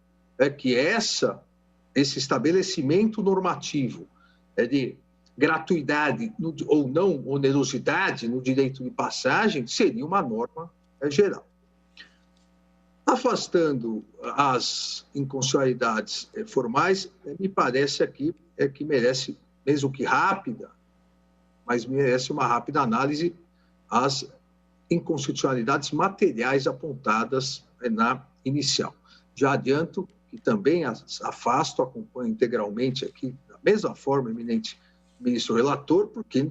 que esse estabelecimento normativo de gratuidade ou não onerosidade no direito de passagem seria uma norma geral. Afastando as inconstitucionalidades formais, me parece aqui que merece, mesmo que rápida, mas merece uma rápida análise as inconstitucionalidades materiais apontadas na inicial. Já adianto que também as afasto, acompanho integralmente aqui, da mesma forma, eminente ministro relator, porque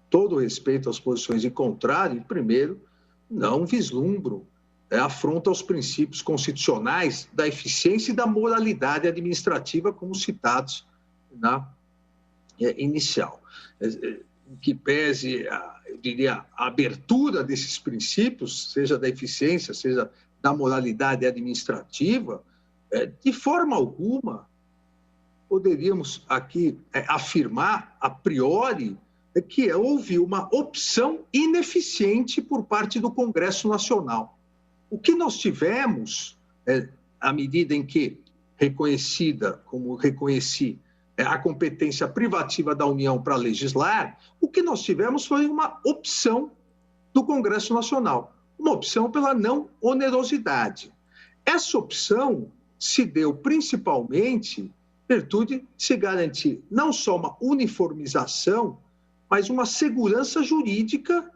todo respeito às posições em contrário, primeiro, não vislumbro afronta aos princípios constitucionais da eficiência e da moralidade administrativa, como citados na inicial. Que pese, eu diria, a abertura desses princípios, seja da eficiência, seja da moralidade administrativa, de forma alguma poderíamos aqui afirmar a priori que houve uma opção ineficiente por parte do Congresso Nacional. O que nós tivemos, à medida em que reconhecida, como reconheci, a competência privativa da União para legislar, o que nós tivemos foi uma opção do Congresso Nacional, uma opção pela não onerosidade. Essa opção se deu principalmente em virtude de se garantir não só uma uniformização, mas uma segurança jurídica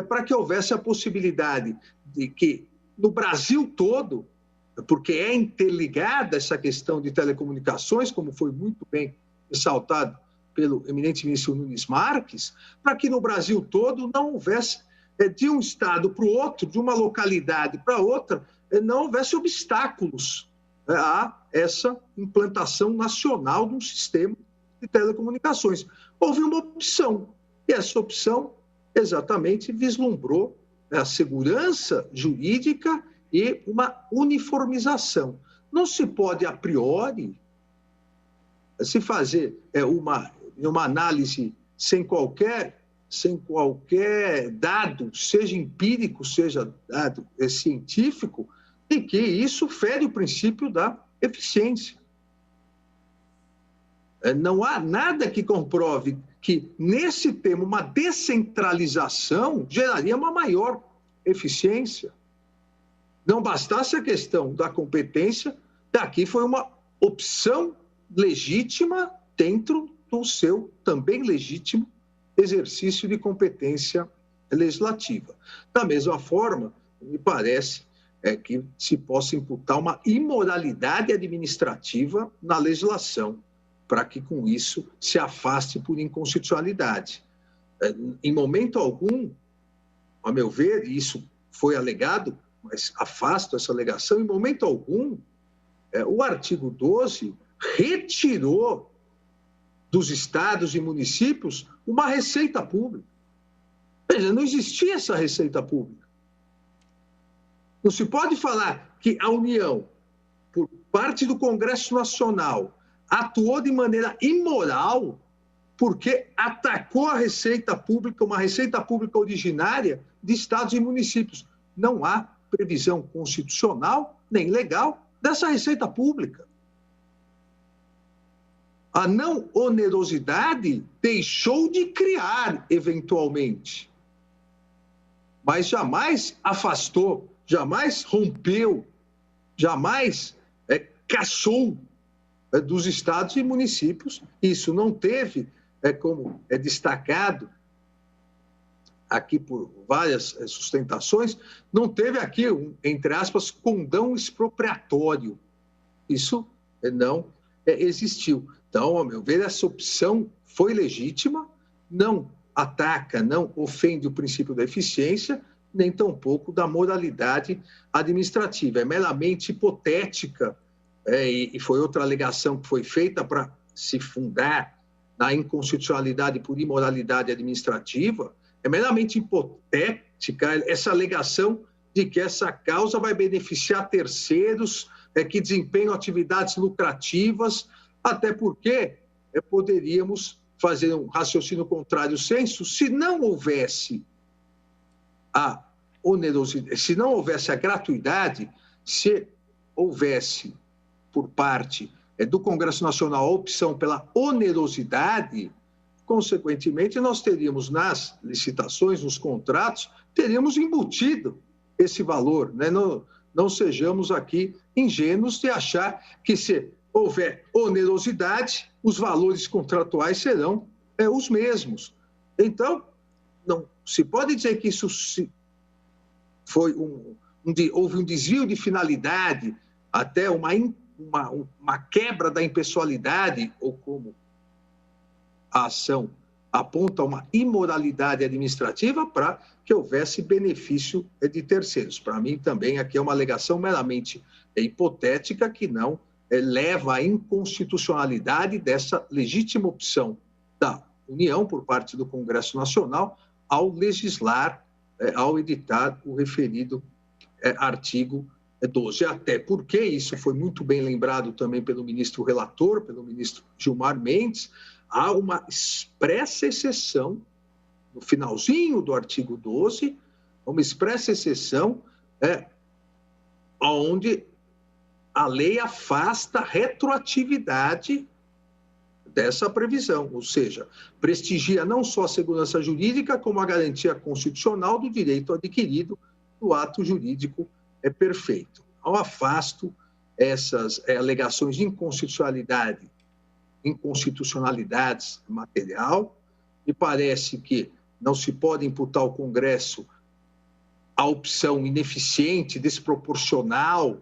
para que houvesse a possibilidade de que, no Brasil todo, porque é interligada essa questão de telecomunicações, como foi muito bem ressaltado pelo eminente ministro Nunes Marques, para que no Brasil todo não houvesse, de um estado para o outro, de uma localidade para outra, não houvesse obstáculos a essa implantação nacional de um sistema de telecomunicações. Houve uma opção, e essa opção exatamente vislumbrou a segurança jurídica e uma uniformização. Não se pode, a priori, se fazer uma análise sem qualquer dado, seja empírico, seja dado científico, de que isso fere o princípio da eficiência. Não há nada que comprove que, nesse tema, uma descentralização geraria uma maior eficiência. Não bastasse a questão da competência, daqui foi uma opção legítima dentro do seu também legítimo exercício de competência legislativa. Da mesma forma, me parece que se possa imputar uma imoralidade administrativa na legislação, para que com isso se afaste por inconstitucionalidade. Em momento algum, a meu ver, e isso foi alegado, mas afasto essa alegação, em momento algum, o artigo 12 retirou dos estados e municípios uma receita pública. Veja, não existia essa receita pública. Não se pode falar que a União, por parte do Congresso Nacional, atuou de maneira imoral porque atacou a receita pública, uma receita pública originária de estados e municípios. Não há previsão constitucional nem legal dessa receita pública. A não onerosidade deixou de criar, eventualmente, mas jamais afastou, jamais rompeu, jamais caçou dos estados e municípios. Isso não teve, como é destacado aqui por várias sustentações, não teve aqui, entre aspas, condão expropriatório. Isso não existiu. Então, a meu ver, essa opção foi legítima, não ataca, não ofende o princípio da eficiência, nem tampouco da moralidade administrativa. É meramente hipotética, e foi outra alegação que foi feita para se fundar na inconstitucionalidade por imoralidade administrativa. É meramente hipotética essa alegação de que essa causa vai beneficiar terceiros que desempenham atividades lucrativas, até porque poderíamos fazer um raciocínio contrário senso se não houvesse a onerosidade, se não houvesse a gratuidade, se houvesse por parte do Congresso Nacional a opção pela onerosidade, consequentemente, nós teríamos nas licitações, nos contratos, teríamos embutido esse valor. Né? Não sejamos aqui ingênuos de achar que se houver onerosidade, os valores contratuais serão os mesmos. Então, não se pode dizer que isso foi houve um desvio de finalidade, até uma quebra da impessoalidade, ou como a ação aponta uma imoralidade administrativa para que houvesse benefício de terceiros. Para mim, também, aqui é uma alegação meramente hipotética que não leva à inconstitucionalidade dessa legítima opção da União, por parte do Congresso Nacional, ao legislar, ao editar o referido artigo 12. Até porque, isso foi muito bem lembrado também pelo ministro relator, pelo ministro Gilmar Mendes, há uma expressa exceção, no finalzinho do artigo 12, uma expressa exceção onde a lei afasta a retroatividade dessa previsão, ou seja, prestigia não só a segurança jurídica, como a garantia constitucional do direito adquirido do ato jurídico perfeito. Ao afasto essas alegações de inconstitucionalidades material, me parece que não se pode imputar ao Congresso a opção ineficiente, desproporcional,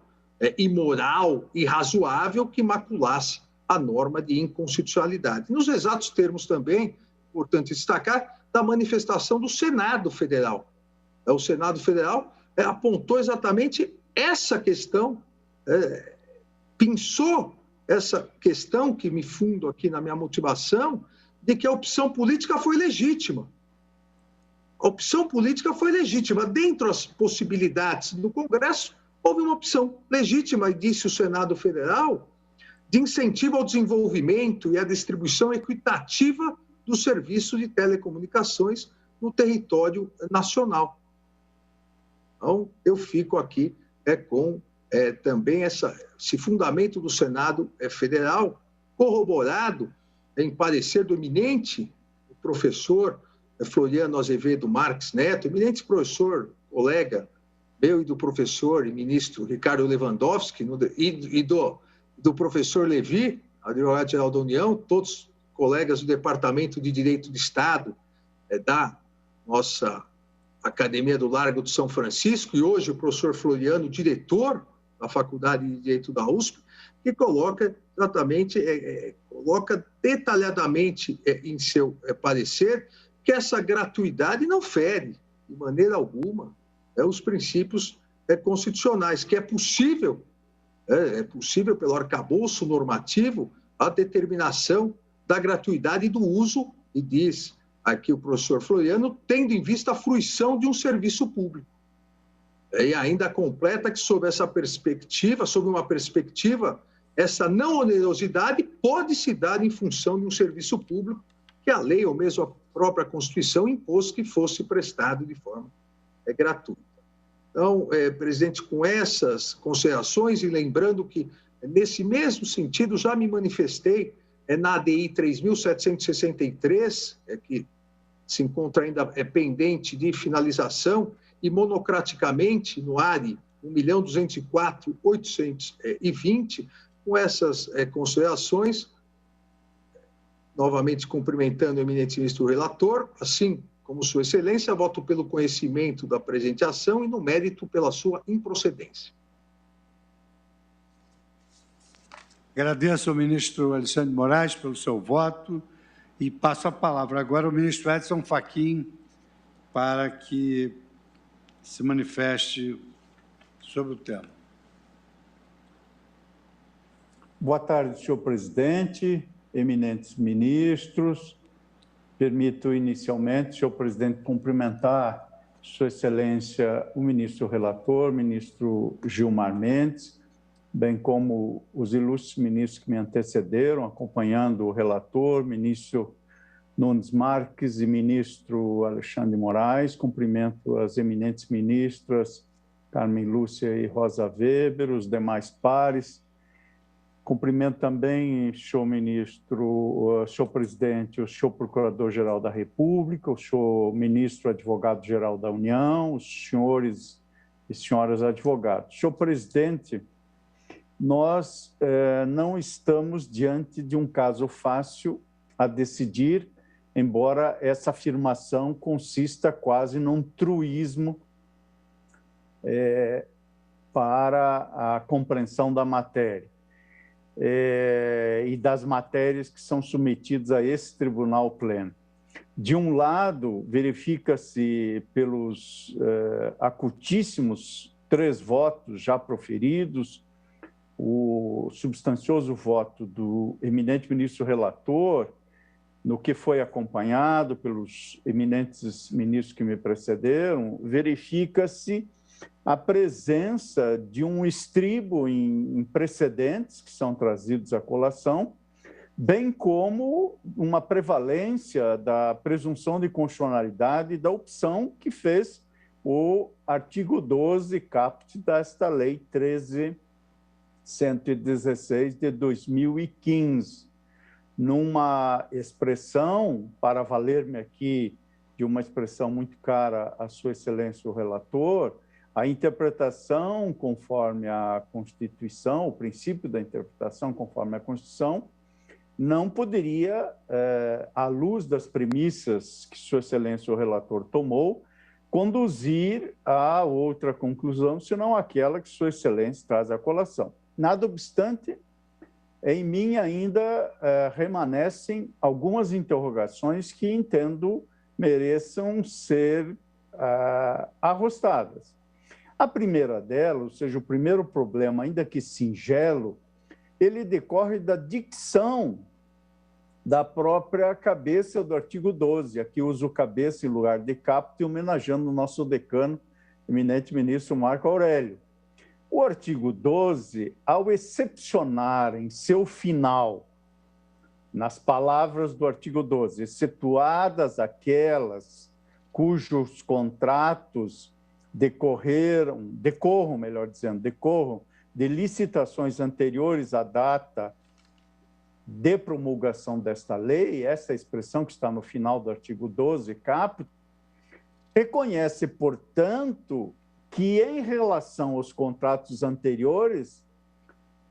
imoral, irrazoável que maculasse a norma de inconstitucionalidade. Nos exatos termos também, importante destacar, da manifestação do Senado Federal. O Senado Federal apontou exatamente essa questão, pensou essa questão que me fundo aqui na minha motivação, de que a opção política foi legítima. A opção política foi legítima. Dentro das possibilidades do Congresso, houve uma opção legítima, e disse o Senado Federal, de incentivo ao desenvolvimento e à distribuição equitativa do serviço de telecomunicações no território nacional. Então, eu fico aqui com também esse fundamento do Senado Federal, corroborado em parecer do eminente professor Floriano Azevedo Marques Neto, eminente professor, colega meu e do professor e ministro Ricardo Lewandowski, e do professor Levi, advogado-geral da União, todos colegas do Departamento de Direito de Estado da nossa Academia do Largo de São Francisco, e hoje o professor Floriano, diretor da Faculdade de Direito da USP, que coloca exatamente, coloca detalhadamente em seu parecer que essa gratuidade não fere, de maneira alguma, os princípios constitucionais, que é possível pelo arcabouço normativo a determinação da gratuidade do uso, e diz aqui o professor Floriano, tendo em vista a fruição de um serviço público. E ainda completa que, sob uma perspectiva, essa não onerosidade pode se dar em função de um serviço público que a lei ou mesmo a própria Constituição impôs que fosse prestado de forma gratuita. Então, presidente, com essas considerações e lembrando que, nesse mesmo sentido, já me manifestei na ADI 3.763, que se encontra ainda pendente de finalização, e monocraticamente no ARI 1.204.820, com essas considerações, novamente cumprimentando o eminente ministro relator, assim como Sua Excelência, voto pelo conhecimento da presente ação e no mérito pela sua improcedência. Agradeço ao ministro Alexandre de Moraes pelo seu voto e passo a palavra agora ao ministro Edson Fachin para que se manifeste sobre o tema. Boa tarde, senhor presidente, eminentes ministros. Permito inicialmente, senhor presidente, cumprimentar Sua Excelência, o ministro relator, ministro Gilmar Mendes, bem como os ilustres ministros que me antecederam, acompanhando o relator, ministro Nunes Marques e ministro Alexandre de Moraes. Cumprimento as eminentes ministras Carmen Lúcia e Rosa Weber, os demais pares. Cumprimento também, senhor ministro, senhor presidente, o senhor procurador-geral da República, o senhor ministro advogado-geral da União, os senhores e senhoras advogados. Senhor presidente, nós não estamos diante de um caso fácil a decidir, embora essa afirmação consista quase num truísmo para a compreensão da matéria. E das matérias que são submetidas a esse tribunal pleno. De um lado, verifica-se pelos acutíssimos 3 votos já proferidos, o substancioso voto do eminente ministro relator, no que foi acompanhado pelos eminentes ministros que me precederam, verifica-se a presença de um estribo em precedentes que são trazidos à colação, bem como uma prevalência da presunção de constitucionalidade da opção que fez o artigo 12 caput desta Lei 116 de 2015, numa expressão, para valer-me aqui de uma expressão muito cara à Sua Excelência o relator, a interpretação conforme a Constituição, o princípio da interpretação conforme a Constituição, não poderia, à luz das premissas que Sua Excelência o relator tomou, conduzir a outra conclusão, senão aquela que Sua Excelência traz à colação. Nada obstante, em mim ainda remanescem algumas interrogações que entendo mereçam ser arrostadas. A primeira delas, ou seja, o primeiro problema, ainda que singelo, ele decorre da dicção da própria cabeça do artigo 12. Aqui uso cabeça em lugar de caput, homenageando o nosso decano, eminente ministro Marco Aurélio. O artigo 12, ao excepcionar em seu final, nas palavras do artigo 12, excetuadas aquelas cujos contratos decorram de licitações anteriores à data de promulgação desta lei, essa expressão que está no final do artigo 12, caput, reconhece, portanto, que em relação aos contratos anteriores,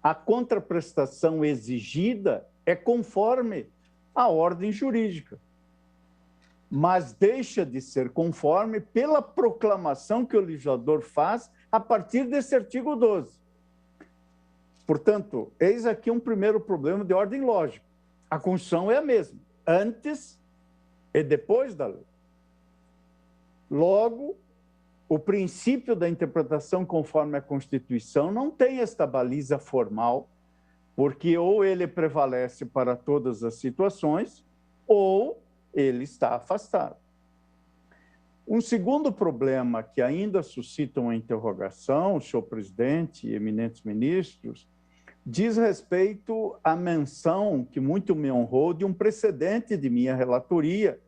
a contraprestação exigida é conforme a ordem jurídica, mas deixa de ser conforme pela proclamação que o legislador faz a partir desse artigo 12. Portanto, eis aqui um primeiro problema de ordem lógica. A Constituição é a mesma, antes e depois da lei. Logo, o princípio da interpretação conforme a Constituição não tem esta baliza formal, porque ou ele prevalece para todas as situações, ou ele está afastado. Um segundo problema que ainda suscita uma interrogação, senhor presidente e eminentes ministros, diz respeito à menção, que muito me honrou, de um precedente de minha relatoria,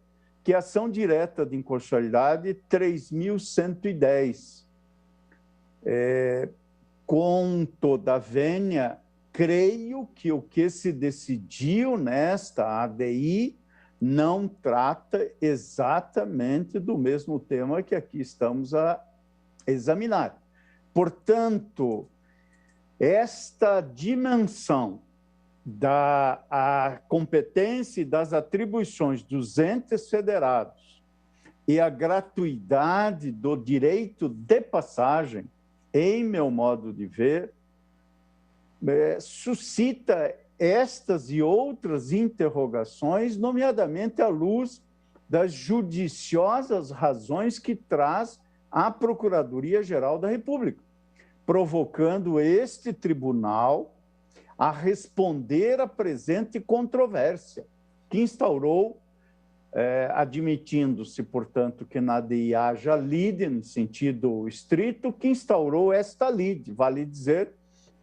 que é a ação direta de inconstitucionalidade 3.110. Com toda a vênia, creio que o que se decidiu nesta ADI não trata exatamente do mesmo tema que aqui estamos a examinar. Portanto, esta dimensão da competência e das atribuições dos entes federados e a gratuidade do direito de passagem, em meu modo de ver, suscita estas e outras interrogações, nomeadamente à luz das judiciosas razões que traz a Procuradoria-Geral da República, provocando este tribunal a responder à presente controvérsia, que instaurou, admitindo-se, portanto, que na ADI haja lide, no sentido estrito, que instaurou esta lide, vale dizer,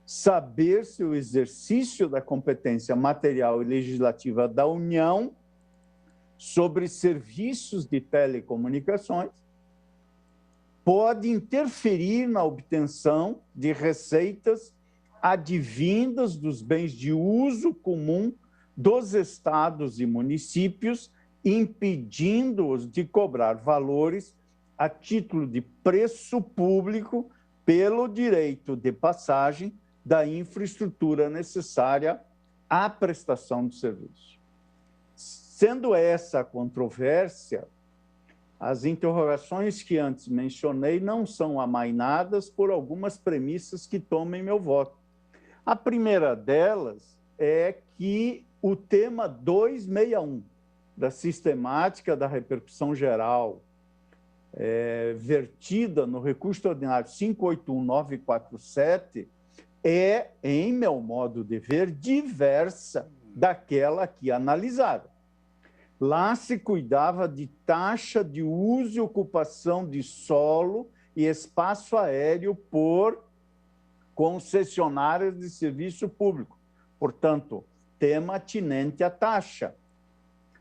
saber se o exercício da competência material e legislativa da União sobre serviços de telecomunicações pode interferir na obtenção de receitas advindas dos bens de uso comum dos estados e municípios, impedindo-os de cobrar valores a título de preço público pelo direito de passagem da infraestrutura necessária à prestação do serviço. Sendo essa a controvérsia, as interrogações que antes mencionei não são amainadas por algumas premissas que tomem meu voto. A primeira delas é que o tema 261 da sistemática da repercussão geral vertida no recurso ordinário 581947 é, em meu modo de ver, diversa daquela aqui analisada. Lá se cuidava de taxa de uso e ocupação de solo e espaço aéreo por concessionárias de serviço público. Portanto, tema atinente à taxa.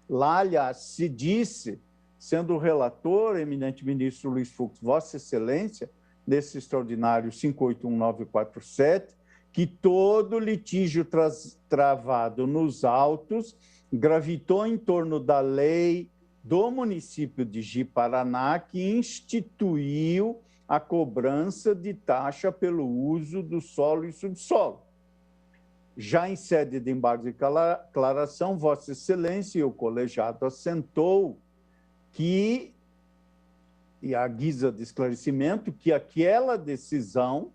Lá, aliás, se disse, sendo o relator, eminente ministro Luiz Fux, Vossa Excelência, nesse extraordinário 581947, que todo litígio travado nos autos gravitou em torno da lei do município de Ji-Paraná, que instituiu a cobrança de taxa pelo uso do solo e subsolo. Já em sede de embargo de declaração, Vossa Excelência e o colegiado assentou que, e à guisa de esclarecimento, que aquela decisão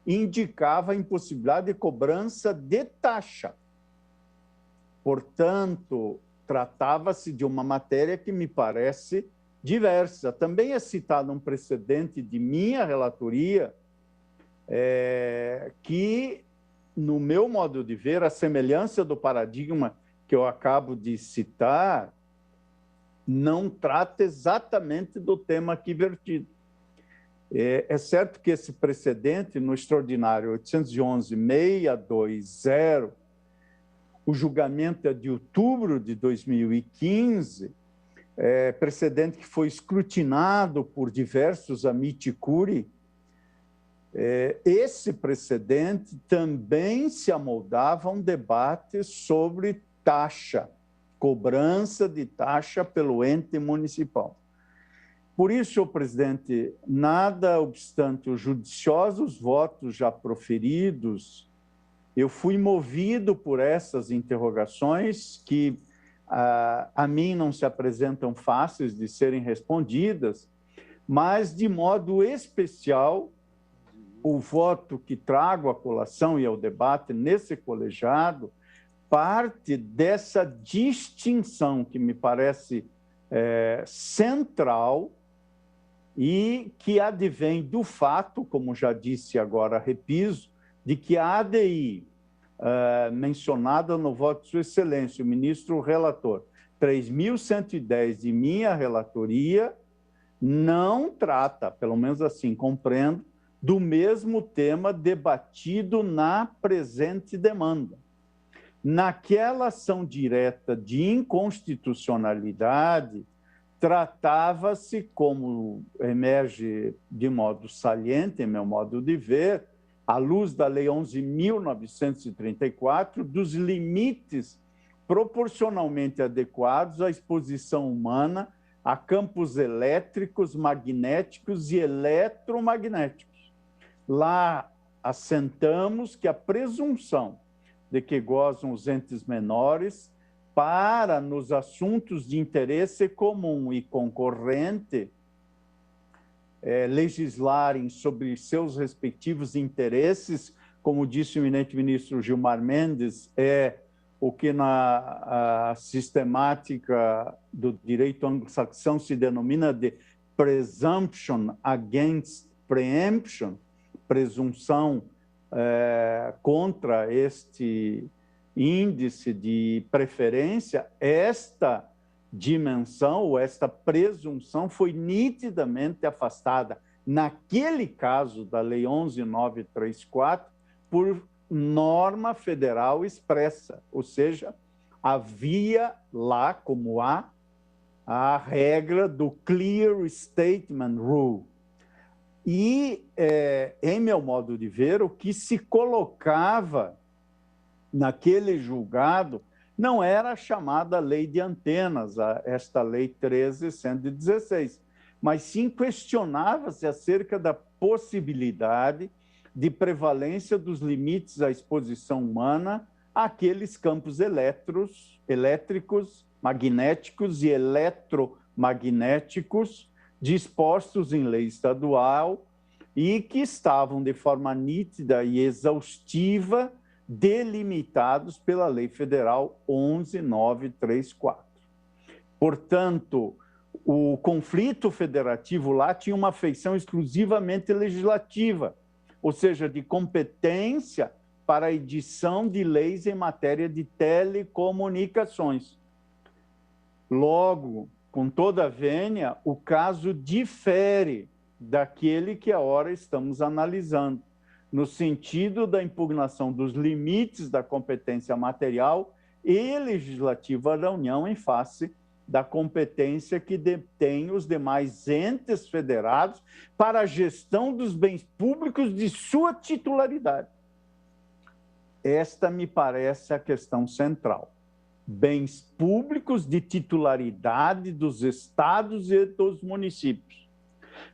indicava a impossibilidade de cobrança de taxa. Portanto, tratava-se de uma matéria que me parece diversa. Também é citado um precedente de minha relatoria que, no meu modo de ver, a semelhança do paradigma que eu acabo de citar não trata exatamente do tema aqui vertido. É certo que esse precedente, no extraordinário 811-620, o julgamento é de outubro de 2015, precedente que foi escrutinado por diversos amici curiae. Esse precedente também se amoldava a um debate sobre taxa, cobrança de taxa pelo ente municipal. Por isso, senhor presidente, nada obstante os judiciosos votos já proferidos, eu fui movido por essas interrogações que a mim não se apresentam fáceis de serem respondidas, mas, de modo especial, o voto que trago à colação e ao debate nesse colegiado parte dessa distinção que me parece central e que advém do fato, como já disse agora, repiso, de que a ADI, mencionada no voto de Sua Excelência, o ministro relator, 3.110 de minha relatoria, não trata, pelo menos assim compreendo, do mesmo tema debatido na presente demanda. Naquela ação direta de inconstitucionalidade, tratava-se, como emerge de modo saliente, em meu modo de ver, à luz da Lei 11.934, dos limites proporcionalmente adequados à exposição humana a campos elétricos, magnéticos e eletromagnéticos. Lá assentamos que a presunção de que gozam os entes menores para, nos assuntos de interesse comum e concorrente, legislarem sobre seus respectivos interesses, como disse o eminente ministro Gilmar Mendes, é o que na sistemática do direito anglo-saxão se denomina de presumption against preemption, presunção contra este índice de preferência. Esta dimensão ou esta presunção foi nitidamente afastada, naquele caso da Lei 11.934, por norma federal expressa, ou seja, havia lá, como há, a regra do Clear Statement Rule. E, em meu modo de ver, o que se colocava naquele julgado não era a chamada lei de antenas, esta lei 13.116, mas sim questionava-se acerca da possibilidade de prevalência dos limites à exposição humana àqueles campos elétricos, magnéticos e eletromagnéticos dispostos em lei estadual e que estavam de forma nítida e exaustiva delimitados pela Lei Federal 11.934. Portanto, o conflito federativo lá tinha uma feição exclusivamente legislativa, ou seja, de competência para a edição de leis em matéria de telecomunicações. Logo, com toda a vênia, o caso difere daquele que agora estamos analisando, no sentido da impugnação dos limites da competência material e legislativa da União em face da competência que detém os demais entes federados para a gestão dos bens públicos de sua titularidade. esta me parece a questão central. Bens públicos de titularidade dos estados e dos municípios.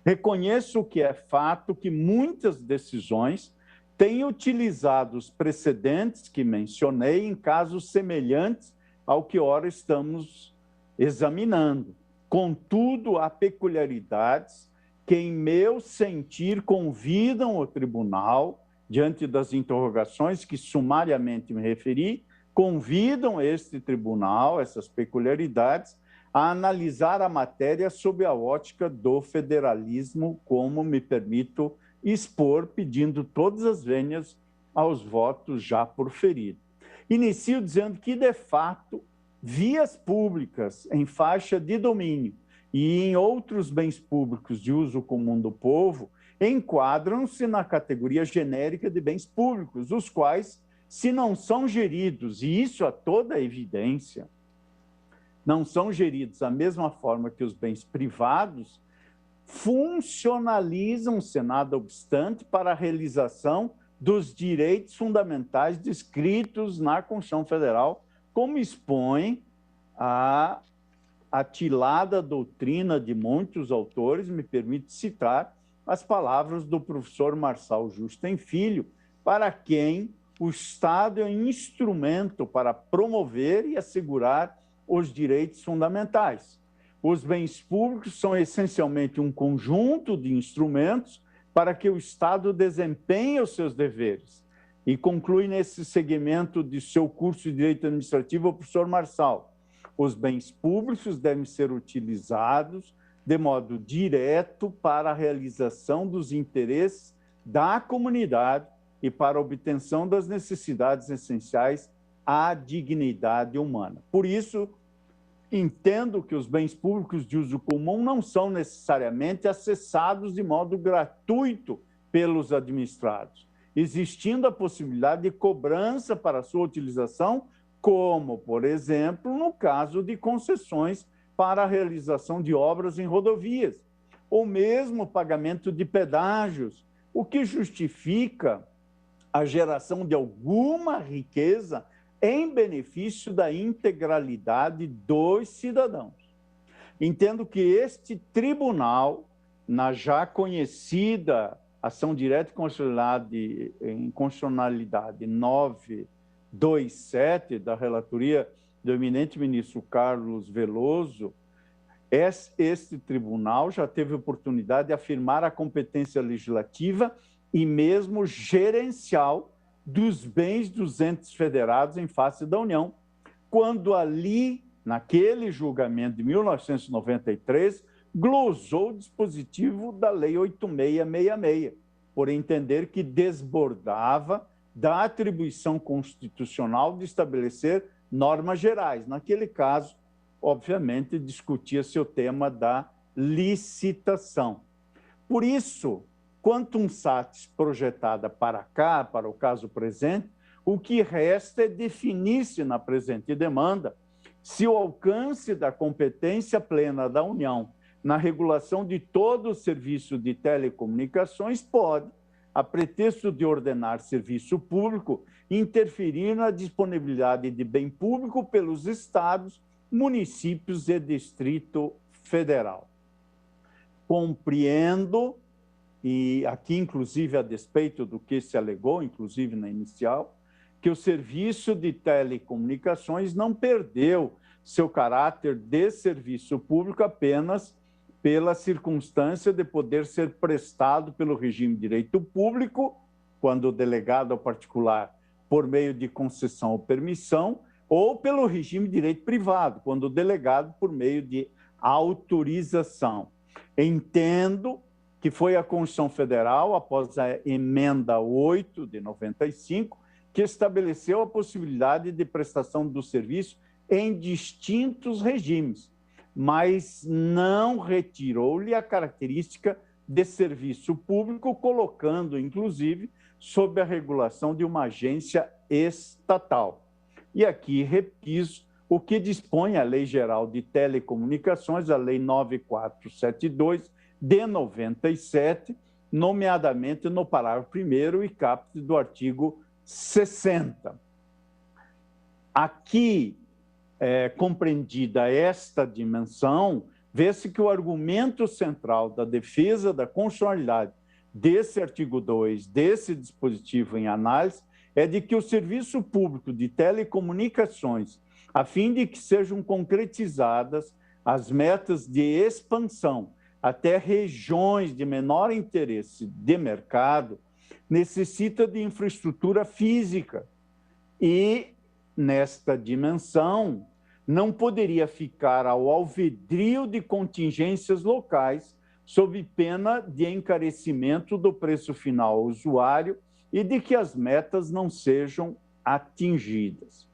Reconheço que é fato que muitas decisões têm utilizado os precedentes que mencionei em casos semelhantes ao que ora estamos examinando. Contudo, há peculiaridades que, em meu sentir, convidam o tribunal, diante das interrogações que sumariamente me referi, convidam este tribunal, essas peculiaridades, a analisar a matéria sob a ótica do federalismo, como me permito expor, pedindo todas as vênias aos votos já proferidos. Inicio dizendo que, de fato, vias públicas em faixa de domínio e em outros bens públicos de uso comum do povo enquadram-se na categoria genérica de bens públicos, os quais, se não são geridos, e isso a toda evidência, não são geridos da mesma forma que os bens privados, funcionalizam-se, nada obstante, para a realização dos direitos fundamentais descritos na Constituição Federal, como expõe a atilada doutrina de muitos autores. Me permite citar as palavras do professor Marçal Justen Filho, para quem o Estado é um instrumento para promover e assegurar os direitos fundamentais. Os bens públicos são essencialmente um conjunto de instrumentos para que o Estado desempenhe os seus deveres. E conclui nesse segmento de seu curso de Direito Administrativo o professor Marçal: os bens públicos devem ser utilizados de modo direto para a realização dos interesses da comunidade e para a obtenção das necessidades essenciais à dignidade humana. Por isso, entendo que os bens públicos de uso comum não são necessariamente acessados de modo gratuito pelos administrados, existindo a possibilidade de cobrança para sua utilização, como, por exemplo, no caso de concessões para a realização de obras em rodovias, ou mesmo pagamento de pedágios, o que justifica a geração de alguma riqueza em benefício da integralidade dos cidadãos. Entendo que este tribunal, na já conhecida ação direta em constitucionalidade 927 da relatoria do eminente ministro Carlos Veloso, este tribunal já teve oportunidade de afirmar a competência legislativa e mesmo gerencial dos bens dos entes federados em face da União, quando ali, naquele julgamento de 1993, glosou o dispositivo da Lei 8666, por entender que desbordava da atribuição constitucional de estabelecer normas gerais. Naquele caso, obviamente, discutia-se o tema da licitação. Por isso, quantum satis projetada para cá, para o caso presente, o que resta é definir-se na presente demanda se o alcance da competência plena da União na regulação de todo o serviço de telecomunicações pode, a pretexto de ordenar serviço público, interferir na disponibilidade de bem público pelos estados, municípios e Distrito Federal. Compreendo, e aqui, inclusive, a despeito do que se alegou, inclusive na inicial, que o serviço de telecomunicações não perdeu seu caráter de serviço público apenas pela circunstância de poder ser prestado pelo regime de direito público, quando delegado ao particular por meio de concessão ou permissão, ou pelo regime de direito privado, quando delegado por meio de autorização. Entendo que foi a Constituição Federal, após a emenda 8 de 95, que estabeleceu a possibilidade de prestação do serviço em distintos regimes, mas não retirou-lhe a característica de serviço público, colocando, inclusive, sob a regulação de uma agência estatal. E aqui repiso o que dispõe a Lei Geral de Telecomunicações, a Lei 9472, de 97, nomeadamente no parágrafo 1º e caput do artigo 60. Aqui, compreendida esta dimensão, vê-se que o argumento central da defesa da constitucionalidade desse artigo 2, desse dispositivo em análise, é de que o serviço público de telecomunicações, a fim de que sejam concretizadas as metas de expansão até regiões de menor interesse de mercado, necessita de infraestrutura física e, nesta dimensão, não poderia ficar ao alvedrio de contingências locais sob pena de encarecimento do preço final ao usuário e de que as metas não sejam atingidas.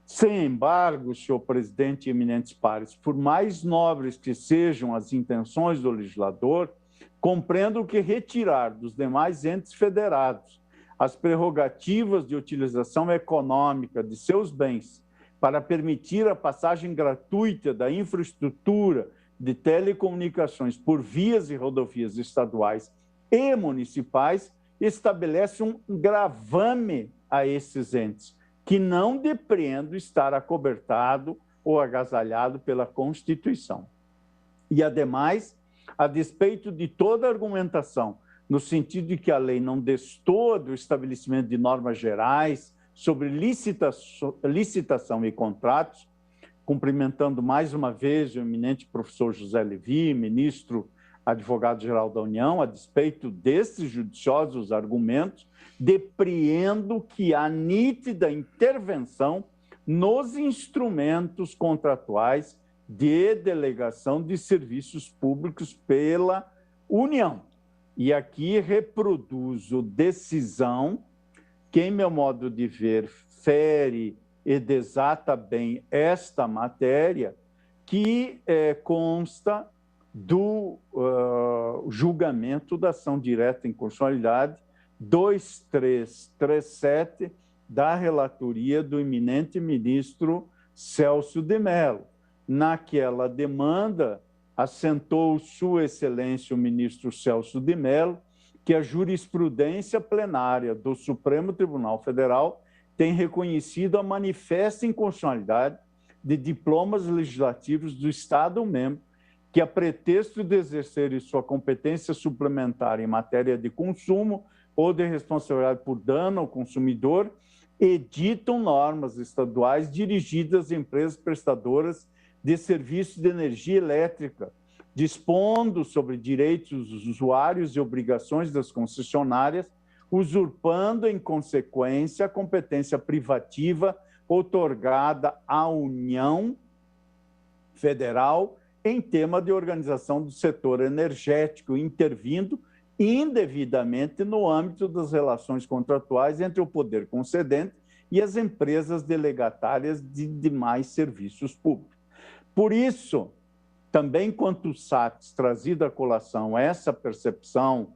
Sem embargo, senhor presidente e eminentes pares, por mais nobres que sejam as intenções do legislador, compreendo que retirar dos demais entes federados as prerrogativas de utilização econômica de seus bens para permitir a passagem gratuita da infraestrutura de telecomunicações por vias e rodovias estaduais e municipais estabelece um gravame a esses entes, que não depreendo estar acobertado ou agasalhado pela Constituição. E, ademais, a despeito de toda argumentação, no sentido de que a lei não destoa do estabelecimento de normas gerais sobre licitação e contratos, cumprimentando mais uma vez o eminente professor José Levi, ministro advogado-geral da União, a despeito desses judiciosos argumentos, depreendo que há nítida intervenção nos instrumentos contratuais de delegação de serviços públicos pela União. E aqui reproduzo decisão que, em meu modo de ver, fere e desata bem esta matéria, que consta do julgamento da ação direta em constitucionalidade 2337 da relatoria do eminente ministro Celso de Mello. Naquela demanda, assentou Sua Excelência o ministro Celso de Mello que a jurisprudência plenária do Supremo Tribunal Federal tem reconhecido a manifesta inconstitucionalidade de diplomas legislativos do Estado-membro que, a pretexto de exercerem sua competência suplementar em matéria de consumo ou de responsabilidade por dano ao consumidor, editam normas estaduais dirigidas a empresas prestadoras de serviços de energia elétrica, dispondo sobre direitos dos usuários e obrigações das concessionárias, usurpando, em consequência, a competência privativa outorgada à União Federal em tema de organização do setor energético, intervindo indevidamente no âmbito das relações contratuais entre o poder concedente e as empresas delegatárias de demais serviços públicos. Por isso, também quanto o SATS trazido à colação essa percepção,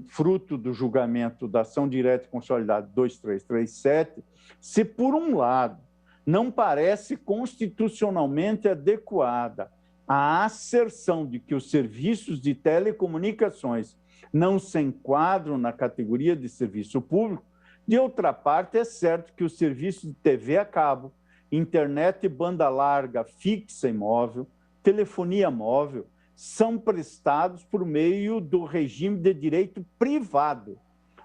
fruto do julgamento da ação direta e consolidada 2337, se por um lado não parece constitucionalmente adequada a asserção de que os serviços de telecomunicações não se enquadram na categoria de serviço público, de outra parte, é certo que os serviços de TV a cabo, internet e banda larga fixa e móvel, telefonia móvel, são prestados por meio do regime de direito privado,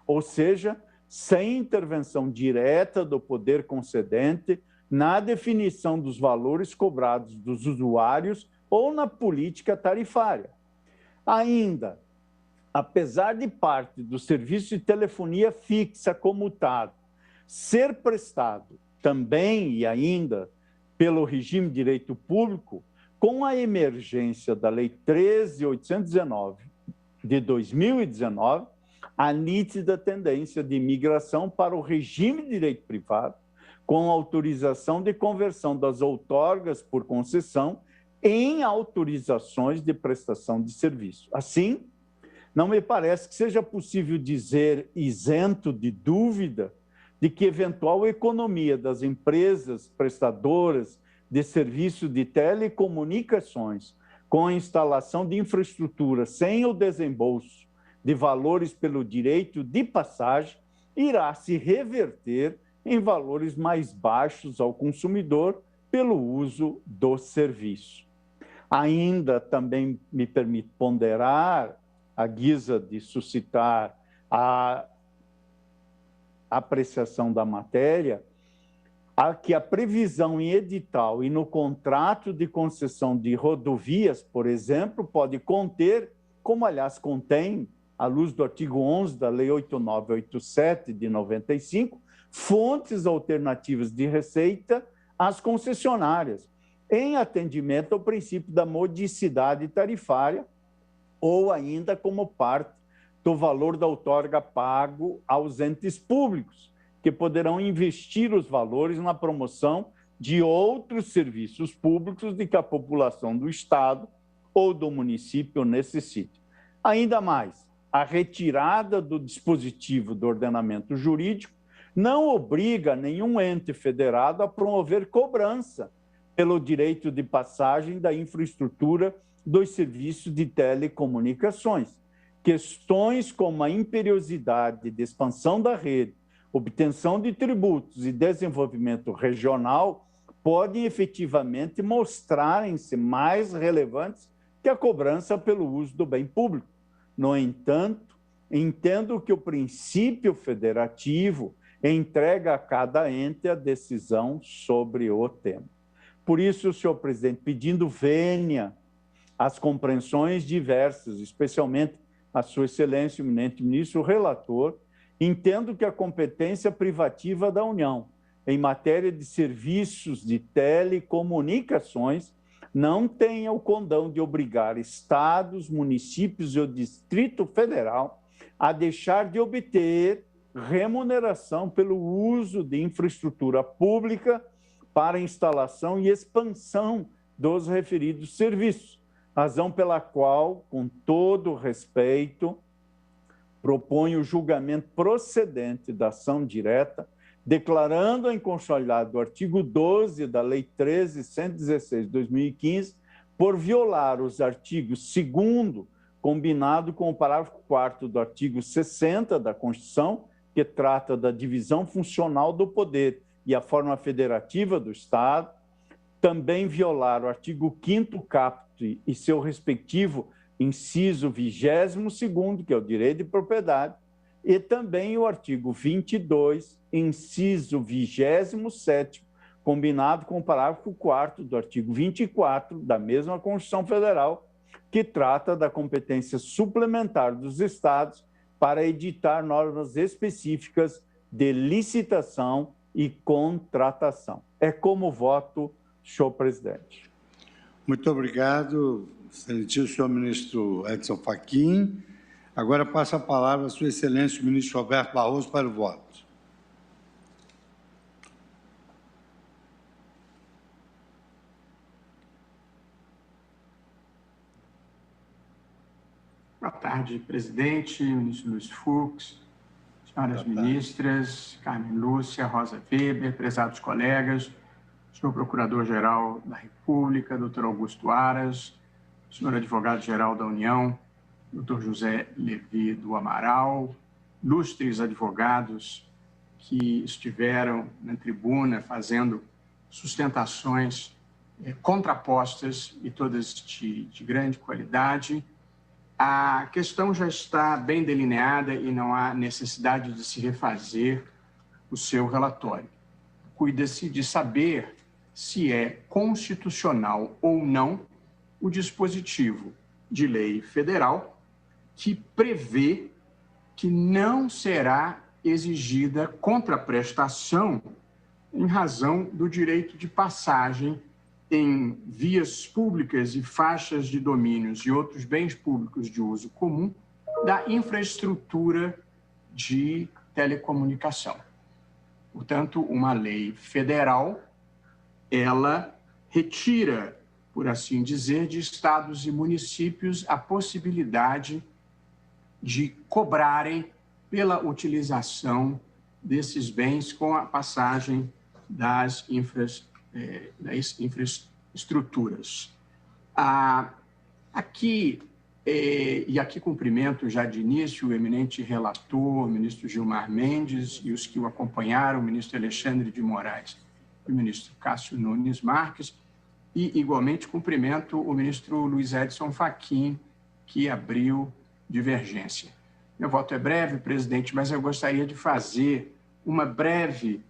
ou seja, sem intervenção direta do poder concedente na definição dos valores cobrados dos usuários ou na política tarifária. Ainda, apesar de parte do serviço de telefonia fixa comutado ser prestado também e ainda pelo regime de direito público, com a emergência da Lei 13.819 de 2019, a nítida tendência de migração para o regime de direito privado, com autorização de conversão das outorgas por concessão em autorizações de prestação de serviço. Assim, não me parece que seja possível dizer, isento de dúvida, de que eventual economia das empresas prestadoras de serviço de telecomunicações com a instalação de infraestrutura sem o desembolso de valores pelo direito de passagem irá se reverter em valores mais baixos ao consumidor pelo uso do serviço. Ainda também me permite ponderar, à guisa de suscitar a apreciação da matéria, que a previsão em edital e no contrato de concessão de rodovias, por exemplo, pode conter, como aliás contém, à luz do artigo 11 da Lei 8987 de 95, fontes alternativas de receita às concessionárias, em atendimento ao princípio da modicidade tarifária ou ainda como parte do valor da outorga pago aos entes públicos, que poderão investir os valores na promoção de outros serviços públicos de que a população do Estado ou do município necessite. Ainda mais, a retirada do dispositivo do ordenamento jurídico não obriga nenhum ente federado a promover cobrança pelo direito de passagem da infraestrutura dos serviços de telecomunicações. Questões como a imperiosidade de expansão da rede, obtenção de tributos e desenvolvimento regional podem efetivamente mostrarem-se mais relevantes que a cobrança pelo uso do bem público. No entanto, entendo que o princípio federativo entrega a cada ente a decisão sobre o tema. Por isso, senhor presidente, pedindo vênia às compreensões diversas, especialmente a sua excelência, o eminente ministro, o relator, entendo que a competência privativa da União em matéria de serviços de telecomunicações não tenha o condão de obrigar estados, municípios e o Distrito Federal a deixar de obter remuneração pelo uso de infraestrutura pública para instalação e expansão dos referidos serviços, razão pela qual, com todo respeito, proponho o julgamento procedente da ação direta, declarando a inconstitucionalidade do artigo 12 da Lei 13.116 de 2015 por violar os artigos 2º, combinado com o parágrafo 4º do artigo 60 da Constituição, que trata da divisão funcional do poder e a forma federativa do Estado, também violar o artigo 5º caput e seu respectivo inciso 22º, que é o direito de propriedade, e também o artigo 22, inciso 27º, combinado com o parágrafo 4º do artigo 24 da mesma Constituição Federal, que trata da competência suplementar dos Estados para editar normas específicas de licitação e contratação. É como voto, senhor presidente. Muito obrigado, excelentíssimo senhor ministro Edson Fachin. Agora passo a palavra a sua excelência, o ministro Roberto Barroso, para o voto. Boa tarde, presidente, ministro Luiz Fux, senhoras ministras, Carmen Lúcia, Rosa Weber, prezados colegas, senhor Procurador-Geral da República, doutor Augusto Aras, senhor Advogado-Geral da União, doutor José Levi do Amaral, ilustres advogados que estiveram na tribuna fazendo sustentações contrapostas e todas de grande qualidade. A questão já está bem delineada e não há necessidade de se refazer o seu relatório. Cuida-se de saber se é constitucional ou não o dispositivo de lei federal que prevê que não será exigida contraprestação em razão do direito de passagem em vias públicas e faixas de domínios e outros bens públicos de uso comum da infraestrutura de telecomunicação. Portanto, uma lei federal, ela retira, por assim dizer, de estados e municípios a possibilidade de cobrarem pela utilização desses bens com a passagem das infraestruturas. Aqui E aqui cumprimento já de início o eminente relator, o ministro Gilmar Mendes, e os que o acompanharam, o ministro Alexandre de Moraes e o ministro Cássio Nunes Marques, e igualmente cumprimento o ministro Luiz Edson Fachin, que abriu divergência. Meu voto é breve, presidente, mas eu gostaria de fazer uma breve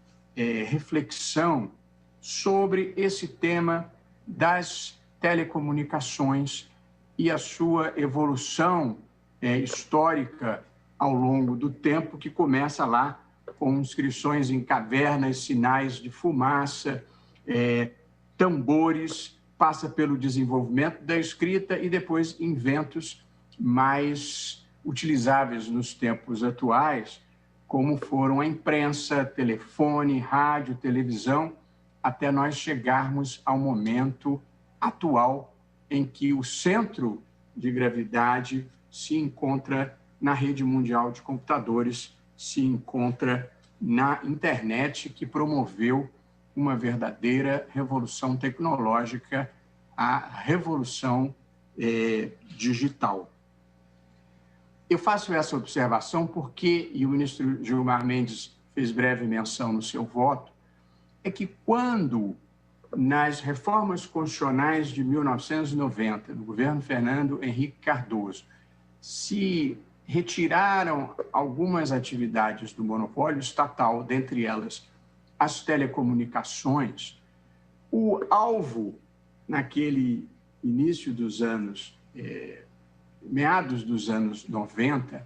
reflexão sobre esse tema das telecomunicações e a sua evolução histórica ao longo do tempo, que começa lá com inscrições em cavernas, sinais de fumaça, tambores, passa pelo desenvolvimento da escrita e depois inventos mais utilizáveis nos tempos atuais, como foram a imprensa, telefone, rádio, televisão, até nós chegarmos ao momento atual em que o centro de gravidade se encontra na rede mundial de computadores, se encontra na internet, que promoveu uma verdadeira revolução tecnológica, a revolução digital. Eu faço essa observação porque, e o ministro Gilmar Mendes fez breve menção no seu voto, é que quando, nas reformas constitucionais de 1990, do governo Fernando Henrique Cardoso, se retiraram algumas atividades do monopólio estatal, dentre elas as telecomunicações, o alvo, naquele início dos anos, meados dos anos 90,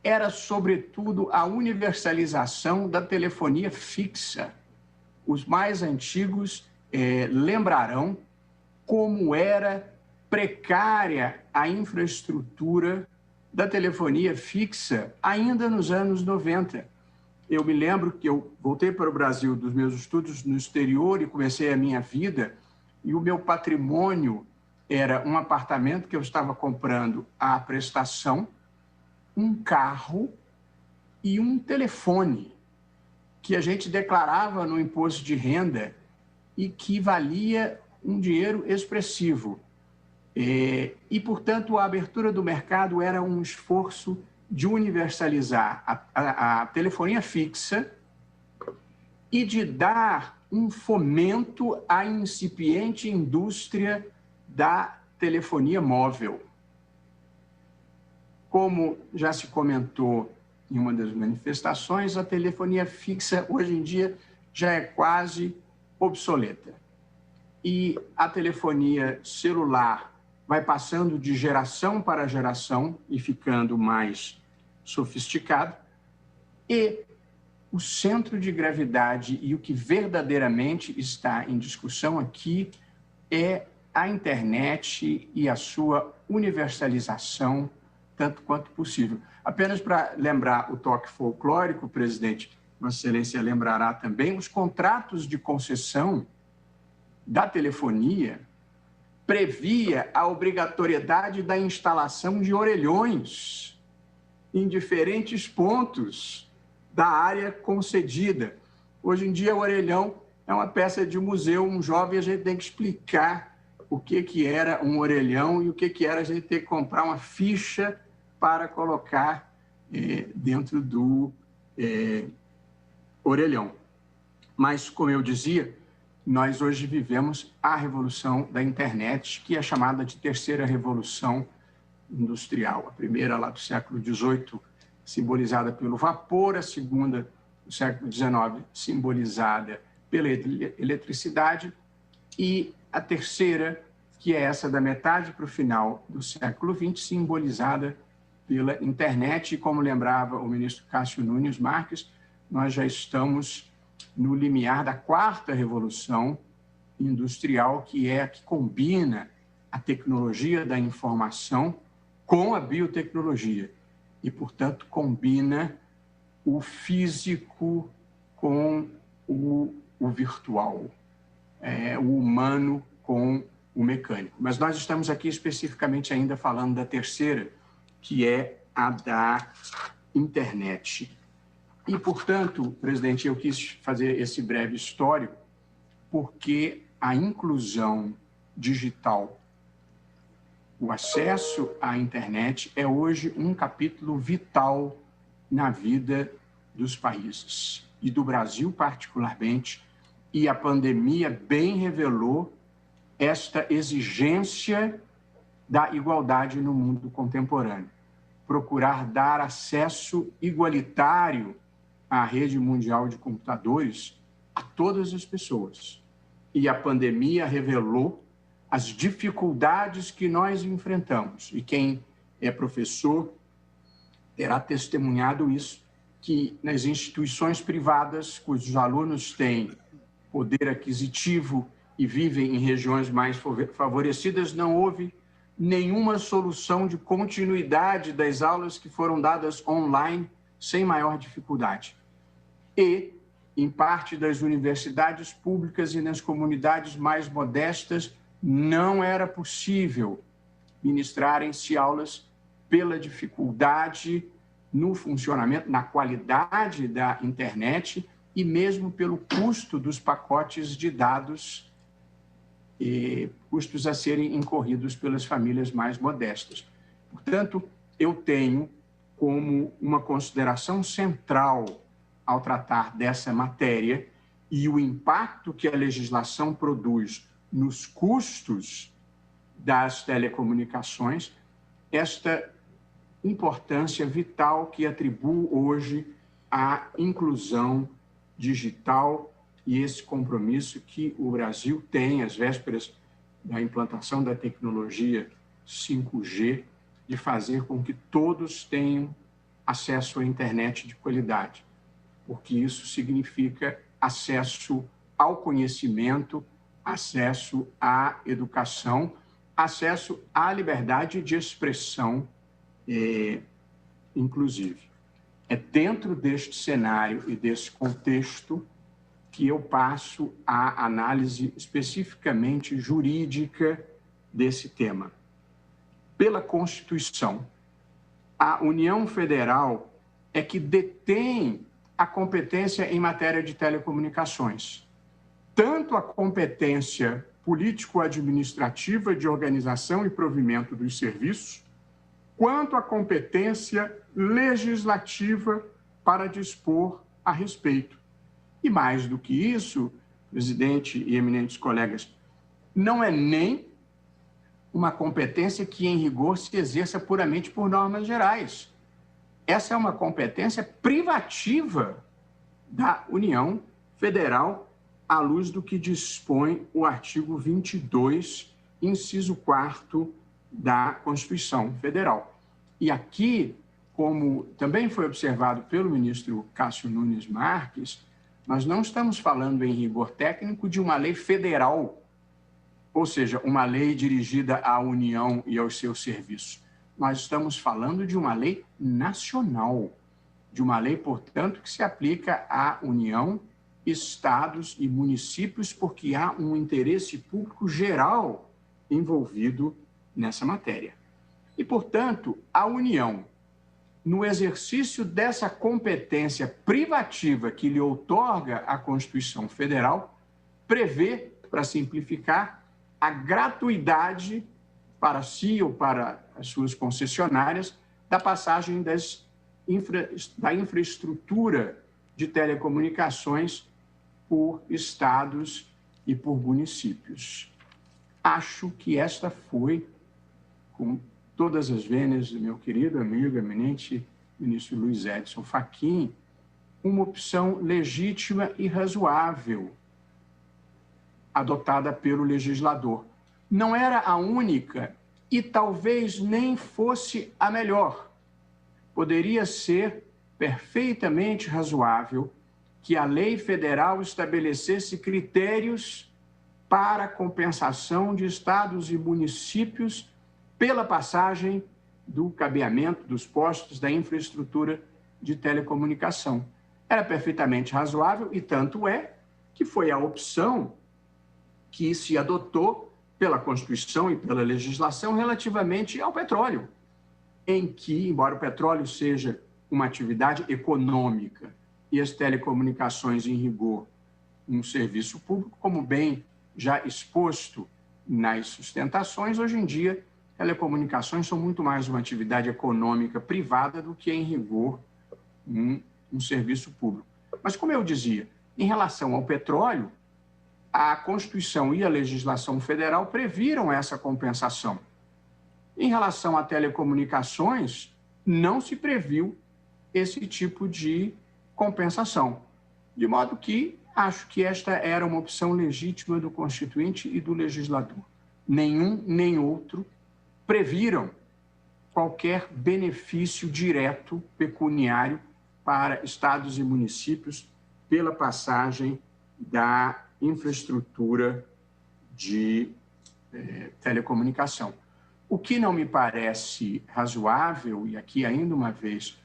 era, sobretudo, a universalização da telefonia fixa. Os mais antigos lembrarão como era precária a infraestrutura da telefonia fixa ainda nos anos 90. Eu me lembro que eu voltei para o Brasil dos meus estudos no exterior e comecei a minha vida, e o meu patrimônio era um apartamento que eu estava comprando à prestação, um carro e um telefone que a gente declarava no imposto de renda e que valia um dinheiro expressivo. E, portanto, a abertura do mercado era um esforço de universalizar a telefonia fixa e de dar um fomento à incipiente indústria da telefonia móvel. Como já se comentou em uma das manifestações, a telefonia fixa hoje em dia já é quase obsoleta. E a telefonia celular vai passando de geração para geração e ficando mais sofisticado. E o centro de gravidade e o que verdadeiramente está em discussão aqui é a internet e a sua universalização, tanto quanto possível. Apenas para lembrar o toque folclórico, presidente, Vossa Excelência lembrará também, os contratos de concessão da telefonia previa a obrigatoriedade da instalação de orelhões em diferentes pontos da área concedida. Hoje em dia, o orelhão é uma peça de museu, um jovem, a gente tem que explicar o que era um orelhão e o que era a gente ter que comprar uma ficha para colocar dentro do orelhão. Mas, como eu dizia, nós hoje vivemos a revolução da internet, que é chamada de terceira revolução industrial. A primeira lá do século XVIII, simbolizada pelo vapor, a segunda do século XIX, simbolizada pela eletricidade, e a terceira, que é essa da metade para o final do século XX, simbolizada pela internet. E como lembrava o ministro Cássio Nunes Marques, nós já estamos no limiar da quarta revolução industrial, que é a que combina a tecnologia da informação com a biotecnologia e, portanto, combina o físico com o virtual, o humano com o mecânico. Mas nós estamos aqui especificamente ainda falando da terceira, que é a da internet. E, portanto, presidente, eu quis fazer esse breve histórico porque a inclusão digital O acesso à internet é hoje um capítulo vital na vida dos países, e do Brasil particularmente, e a pandemia bem revelou esta exigência da igualdade no mundo contemporâneo. Procurar dar acesso igualitário à rede mundial de computadores a todas as pessoas. E a pandemia revelou as dificuldades que nós enfrentamos. E quem é professor terá testemunhado isso, que nas instituições privadas, cujos alunos têm poder aquisitivo e vivem em regiões mais favorecidas, não houve nenhuma solução de continuidade das aulas que foram dadas online sem maior dificuldade. E, em parte das universidades públicas e nas comunidades mais modestas, não era possível ministrarem-se aulas pela dificuldade no funcionamento, na qualidade da internet e mesmo pelo custo dos pacotes de dados, custos a serem incorridos pelas famílias mais modestas. Portanto, eu tenho como uma consideração central ao tratar dessa matéria e o impacto que a legislação produz nos custos das telecomunicações, esta importância vital que atribuo hoje à inclusão digital e esse compromisso que o Brasil tem, às vésperas da implantação da tecnologia 5G, de fazer com que todos tenham acesso à internet de qualidade, porque isso significa acesso ao conhecimento, acesso à educação, acesso à liberdade de expressão, inclusive. É dentro deste cenário e desse contexto que eu passo à análise especificamente jurídica desse tema. Pela Constituição, a União Federal é que detém a competência em matéria de telecomunicações, tanto a competência político-administrativa de organização e provimento dos serviços, quanto a competência legislativa para dispor a respeito. E mais do que isso, presidente e eminentes colegas, não é nem uma competência que, em rigor, se exerça puramente por normas gerais. Essa é uma competência privativa da União Federal, à luz do que dispõe o artigo 22, inciso 4º da Constituição Federal. E aqui, como também foi observado pelo ministro Cássio Nunes Marques, nós não estamos falando em rigor técnico de uma lei federal, ou seja, uma lei dirigida à União e aos seus serviços. Nós estamos falando de uma lei nacional, de uma lei, portanto, que se aplica à União, estados e municípios, porque há um interesse público geral envolvido nessa matéria. E, portanto, a União, no exercício dessa competência privativa que lhe outorga a Constituição Federal, prevê, para simplificar, a gratuidade para si ou para as suas concessionárias da passagem da infraestrutura de telecomunicações por estados e por municípios. Acho que esta foi, com todas as vênias do meu querido amigo, eminente ministro Luiz Edson Fachin, uma opção legítima e razoável adotada pelo legislador. Não era a única e talvez nem fosse a melhor. Poderia ser perfeitamente razoável que a lei federal estabelecesse critérios para a compensação de estados e municípios pela passagem do cabeamento dos postos da infraestrutura de telecomunicação. Era perfeitamente razoável e tanto é que foi a opção que se adotou pela Constituição e pela legislação relativamente ao petróleo, em que, embora o petróleo seja uma atividade econômica e as telecomunicações, em rigor, um serviço público, como bem já exposto nas sustentações, hoje em dia telecomunicações são muito mais uma atividade econômica privada do que, em rigor, um serviço público. Mas, como eu dizia, em relação ao petróleo, a Constituição e a legislação federal previram essa compensação. Em relação a telecomunicações, não se previu esse tipo de compensação. De modo que acho que esta era uma opção legítima do Constituinte e do legislador. Nenhum nem outro previram qualquer benefício direto pecuniário para estados e municípios pela passagem da infraestrutura de telecomunicação. O que não me parece razoável, e aqui ainda uma vez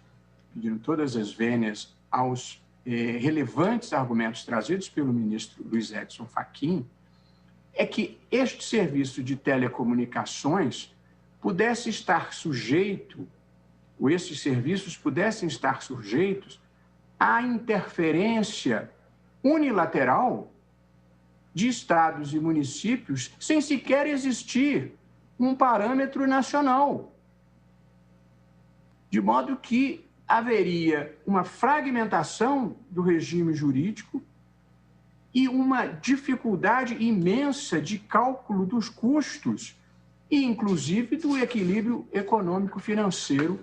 pedindo todas as vênias aos relevantes argumentos trazidos pelo ministro Luiz Edson Fachin, é que este serviço de telecomunicações pudesse estar sujeito, ou esses serviços pudessem estar sujeitos à interferência unilateral de estados e municípios sem sequer existir um parâmetro nacional. De modo que haveria uma fragmentação do regime jurídico e uma dificuldade imensa de cálculo dos custos e, inclusive, do equilíbrio econômico-financeiro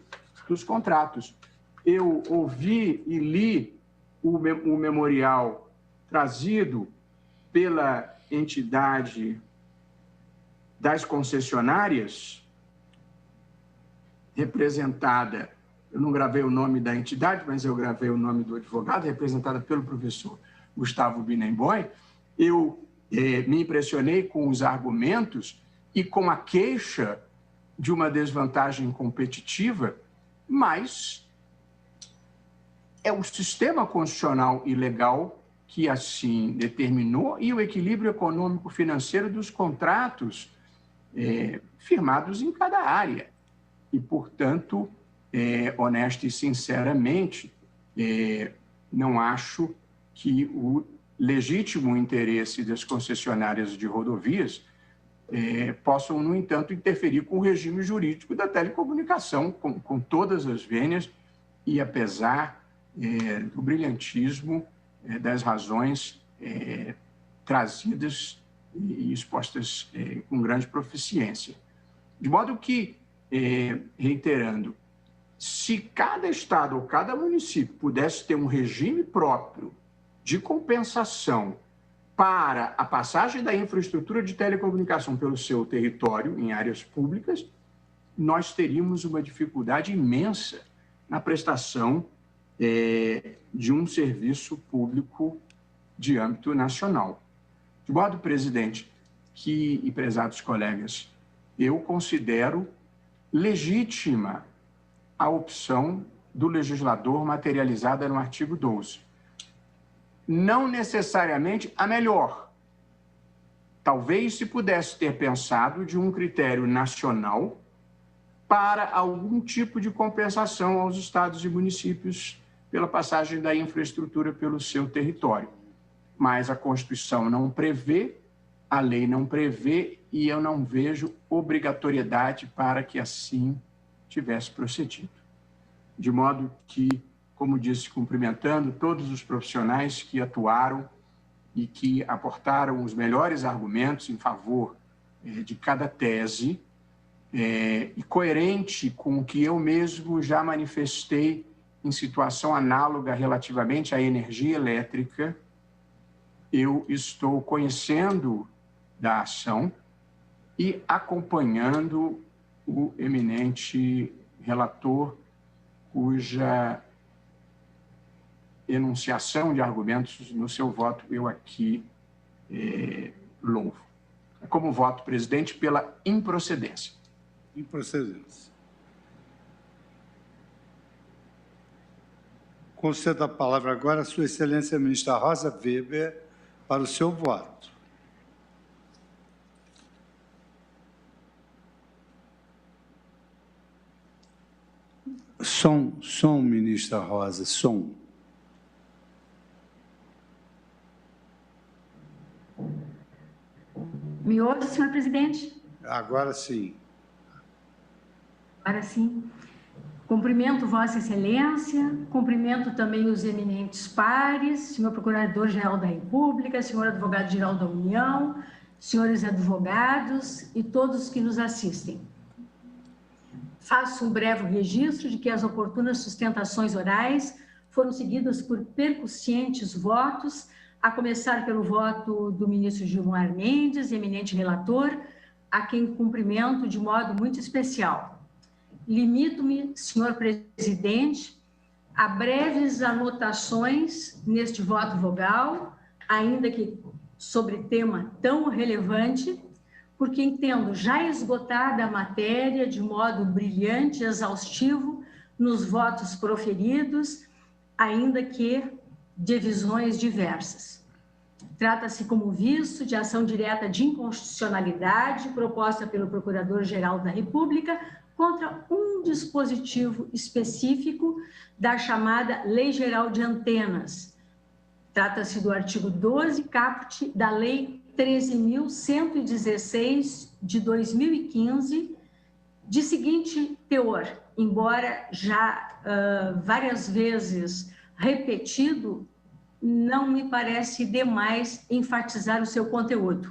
dos contratos. Eu ouvi e li o memorial trazido pela entidade das concessionárias, representada, eu não gravei o nome da entidade, mas eu gravei o nome do advogado, representada pelo professor Gustavo Binemboim. Eu me impressionei com os argumentos e com a queixa de uma desvantagem competitiva, mas é o sistema constitucional e legal que assim determinou e o equilíbrio econômico-financeiro dos contratos firmados em cada área. E, portanto, honesta e sinceramente, não acho que o legítimo interesse das concessionárias de rodovias possam, no entanto, interferir com o regime jurídico da telecomunicação, com todas as vênias, e apesar do brilhantismo das razões trazidas e expostas com grande proficiência. De modo que, reiterando, se cada estado ou cada município pudesse ter um regime próprio de compensação para a passagem da infraestrutura de telecomunicação pelo seu território, em áreas públicas, nós teríamos uma dificuldade imensa na prestação de um serviço público de âmbito nacional. De modo, presidente, e prezados colegas, eu considero legítima a opção do legislador materializada no artigo 12. Não necessariamente a melhor. Talvez se pudesse ter pensado de um critério nacional para algum tipo de compensação aos estados e municípios pela passagem da infraestrutura pelo seu território. Mas a Constituição não prevê, a lei não prevê, e eu não vejo obrigatoriedade para que assim tivesse procedido. De modo que, como disse, cumprimentando todos os profissionais que atuaram e que aportaram os melhores argumentos em favor de cada tese, e coerente com o que eu mesmo já manifestei em situação análoga relativamente à energia elétrica, eu estou conhecendo da ação e acompanhando o eminente relator, cuja enunciação de argumentos no seu voto eu aqui louvo. Como voto, presidente, pela improcedência. Improcedência. Concedo a palavra agora à Sua Excelência a ministra Rosa Weber para o seu voto. Som, ministra Rosa, som. Me ouve, senhor presidente? Agora sim. Agora sim. Cumprimento Vossa Excelência, cumprimento também os eminentes pares, senhor Procurador-Geral da República, senhor Advogado-Geral da União, senhores advogados e todos que nos assistem. Faço um breve registro de que as oportunas sustentações orais foram seguidas por percussientes votos, a começar pelo voto do ministro Gilmar Mendes, eminente relator, a quem cumprimento de modo muito especial. Limito-me, senhor presidente, a breves anotações neste voto vogal, ainda que sobre tema tão relevante, porque entendo já esgotada a matéria de modo brilhante e exaustivo nos votos proferidos, ainda que de visões diversas. Trata-se, como visto, de ação direta de inconstitucionalidade proposta pelo Procurador-Geral da República contra um dispositivo específico da chamada Lei Geral de Antenas. Trata-se do artigo 12, caput da Lei 13.116 de 2015, de seguinte teor, embora já várias vezes repetido, não me parece demais enfatizar o seu conteúdo.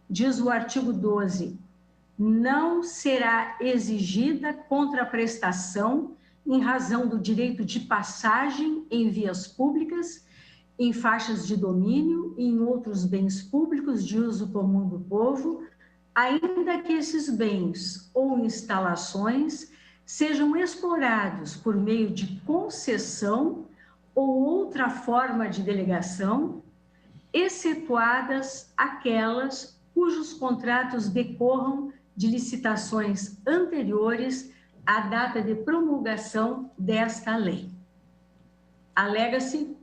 Diz o artigo 12, não será exigida contraprestação em razão do direito de passagem em vias públicas, em faixas de domínio e em outros bens públicos de uso comum do povo, ainda que esses bens ou instalações sejam explorados por meio de concessão ou outra forma de delegação, excetuadas aquelas cujos contratos decorram de licitações anteriores à data de promulgação desta lei. Alega-se,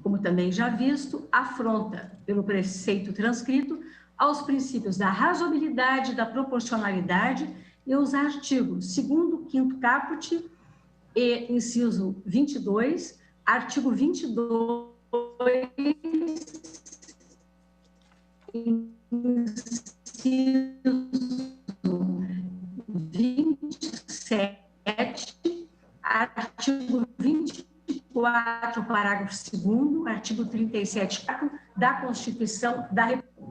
como também já visto, afronta pelo preceito transcrito aos princípios da razoabilidade, da proporcionalidade e os artigos 2º, 5º caput e inciso 22, artigo 22, inciso 27, artigo 24, parágrafo 2º, artigo 37 da Constituição da República.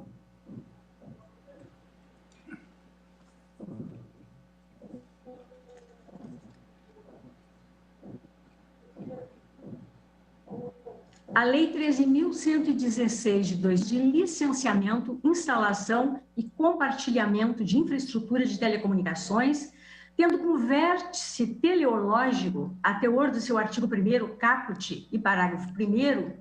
A Lei 13.116 de licenciamento, instalação e compartilhamento de infraestrutura de telecomunicações, tendo como vértice teleológico, a teor do seu artigo 1º, caput e parágrafo 1º,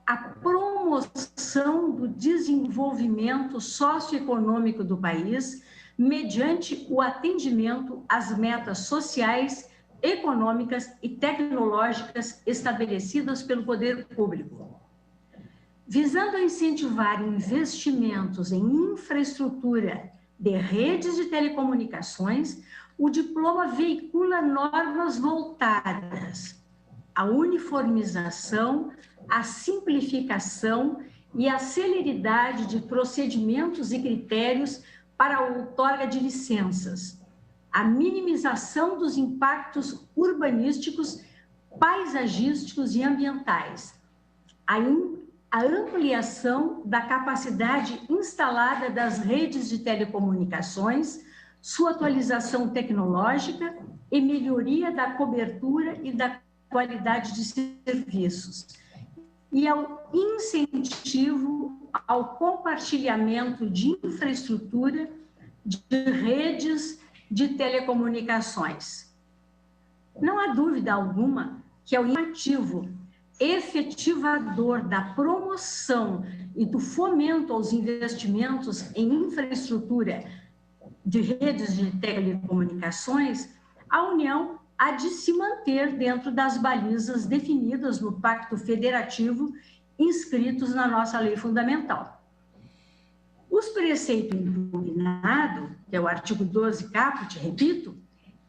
a promoção do desenvolvimento socioeconômico do país mediante o atendimento às metas sociais, econômicas e tecnológicas estabelecidas pelo poder público. Visando a incentivar investimentos em infraestrutura de redes de telecomunicações, o diploma veicula normas voltadas à uniformização, à simplificação e à celeridade de procedimentos e critérios para a outorga de licenças, a minimização dos impactos urbanísticos, paisagísticos e ambientais, a ampliação da capacidade instalada das redes de telecomunicações, sua atualização tecnológica e melhoria da cobertura e da qualidade de serviços, e ao incentivo ao compartilhamento de infraestrutura de redes de telecomunicações. Não há dúvida alguma que é o ativo efetivador da promoção e do fomento aos investimentos em infraestrutura de redes de telecomunicações, a União há de se manter dentro das balizas definidas no Pacto Federativo inscritos na nossa lei fundamental. Os preceitos impugnados, que é o artigo 12 caput, repito,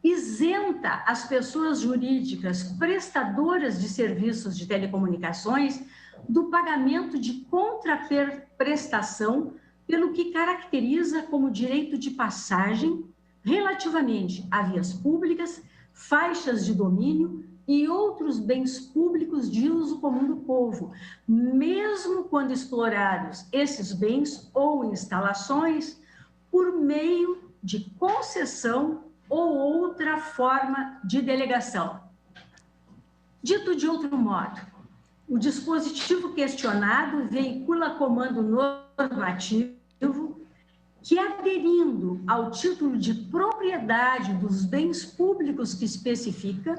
isenta as pessoas jurídicas prestadoras de serviços de telecomunicações do pagamento de contraprestação pelo que caracteriza como direito de passagem, relativamente a vias públicas, faixas de domínio e outros bens públicos de uso comum do povo, mesmo quando explorados esses bens ou instalações por meio de concessão ou outra forma de delegação. Dito de outro modo, o dispositivo questionado veicula comando normativo que, aderindo ao título de propriedade dos bens públicos que especifica,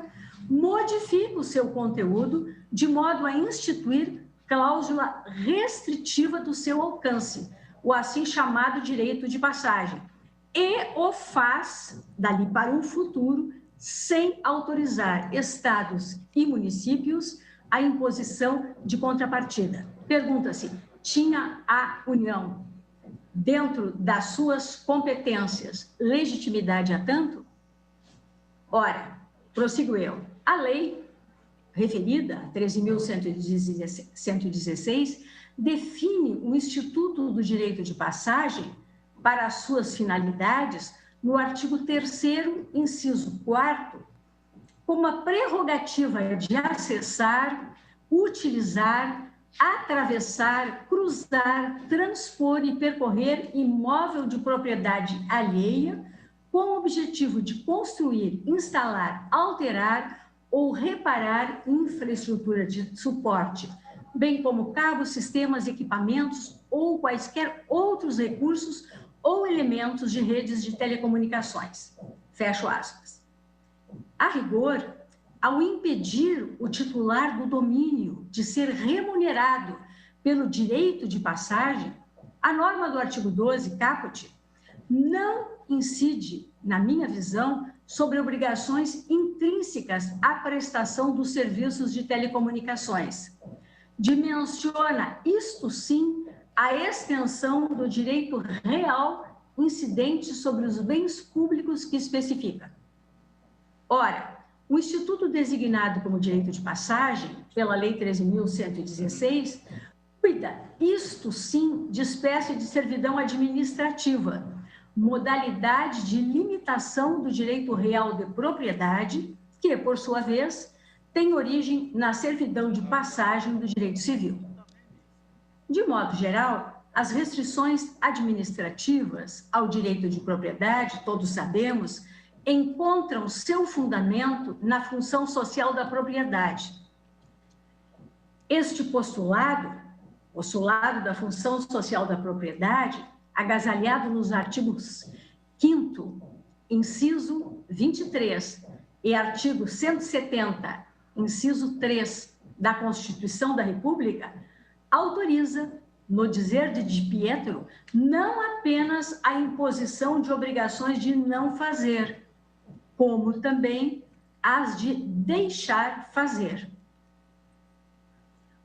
modifica o seu conteúdo de modo a instituir cláusula restritiva do seu alcance, o assim chamado direito de passagem, e o faz, dali para um futuro, sem autorizar estados e municípios a imposição de contrapartida. Pergunta-se, tinha a União, dentro das suas competências, legitimidade a tanto? Ora, prossigo eu. A lei referida, 13.116, define o Instituto do Direito de Passagem para as suas finalidades no artigo 3º, inciso 4º, como a prerrogativa de acessar, utilizar, atravessar, cruzar, transpor e percorrer imóvel de propriedade alheia, com o objetivo de construir, instalar, alterar ou reparar infraestrutura de suporte, bem como cabos, sistemas, equipamentos ou quaisquer outros recursos ou elementos de redes de telecomunicações. Fecho aspas. A rigor, ao impedir o titular do domínio de ser remunerado pelo direito de passagem, a norma do artigo 12, caput, não incide, na minha visão, sobre obrigações intrínsecas à prestação dos serviços de telecomunicações. Dimensiona, isto sim, a extensão do direito real incidente sobre os bens públicos que especifica. Ora, o instituto designado como direito de passagem, pela Lei 13.116, cuida, isto sim, de espécie de servidão administrativa, modalidade de limitação do direito real de propriedade, que, por sua vez, tem origem na servidão de passagem do direito civil. De modo geral, as restrições administrativas ao direito de propriedade, todos sabemos, encontram seu fundamento na função social da propriedade. Este postulado da função social da propriedade, agasalhado nos artigos 5º, inciso 23, e artigo 170, inciso 3 da Constituição da República, autoriza, no dizer de Pietro, não apenas a imposição de obrigações de não fazer, como também as de deixar fazer.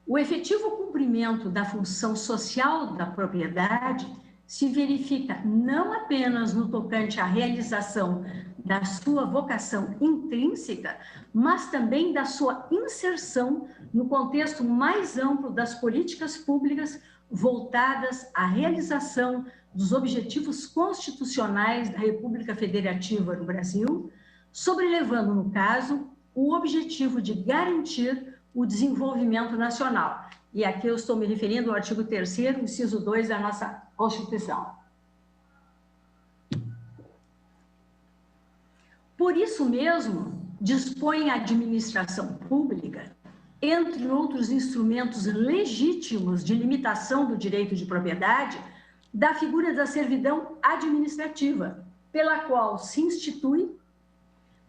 O efetivo cumprimento da função social da propriedade se verifica não apenas no tocante à realização da sua vocação intrínseca, mas também da sua inserção no contexto mais amplo das políticas públicas voltadas à realização dos objetivos constitucionais da República Federativa do Brasil, sobrelevando, no caso, o objetivo de garantir o desenvolvimento nacional. E aqui eu estou me referindo ao artigo 3º, inciso 2 da nossa Constituição. Por isso mesmo, dispõe a administração pública, entre outros instrumentos legítimos de limitação do direito de propriedade, da figura da servidão administrativa, pela qual se institui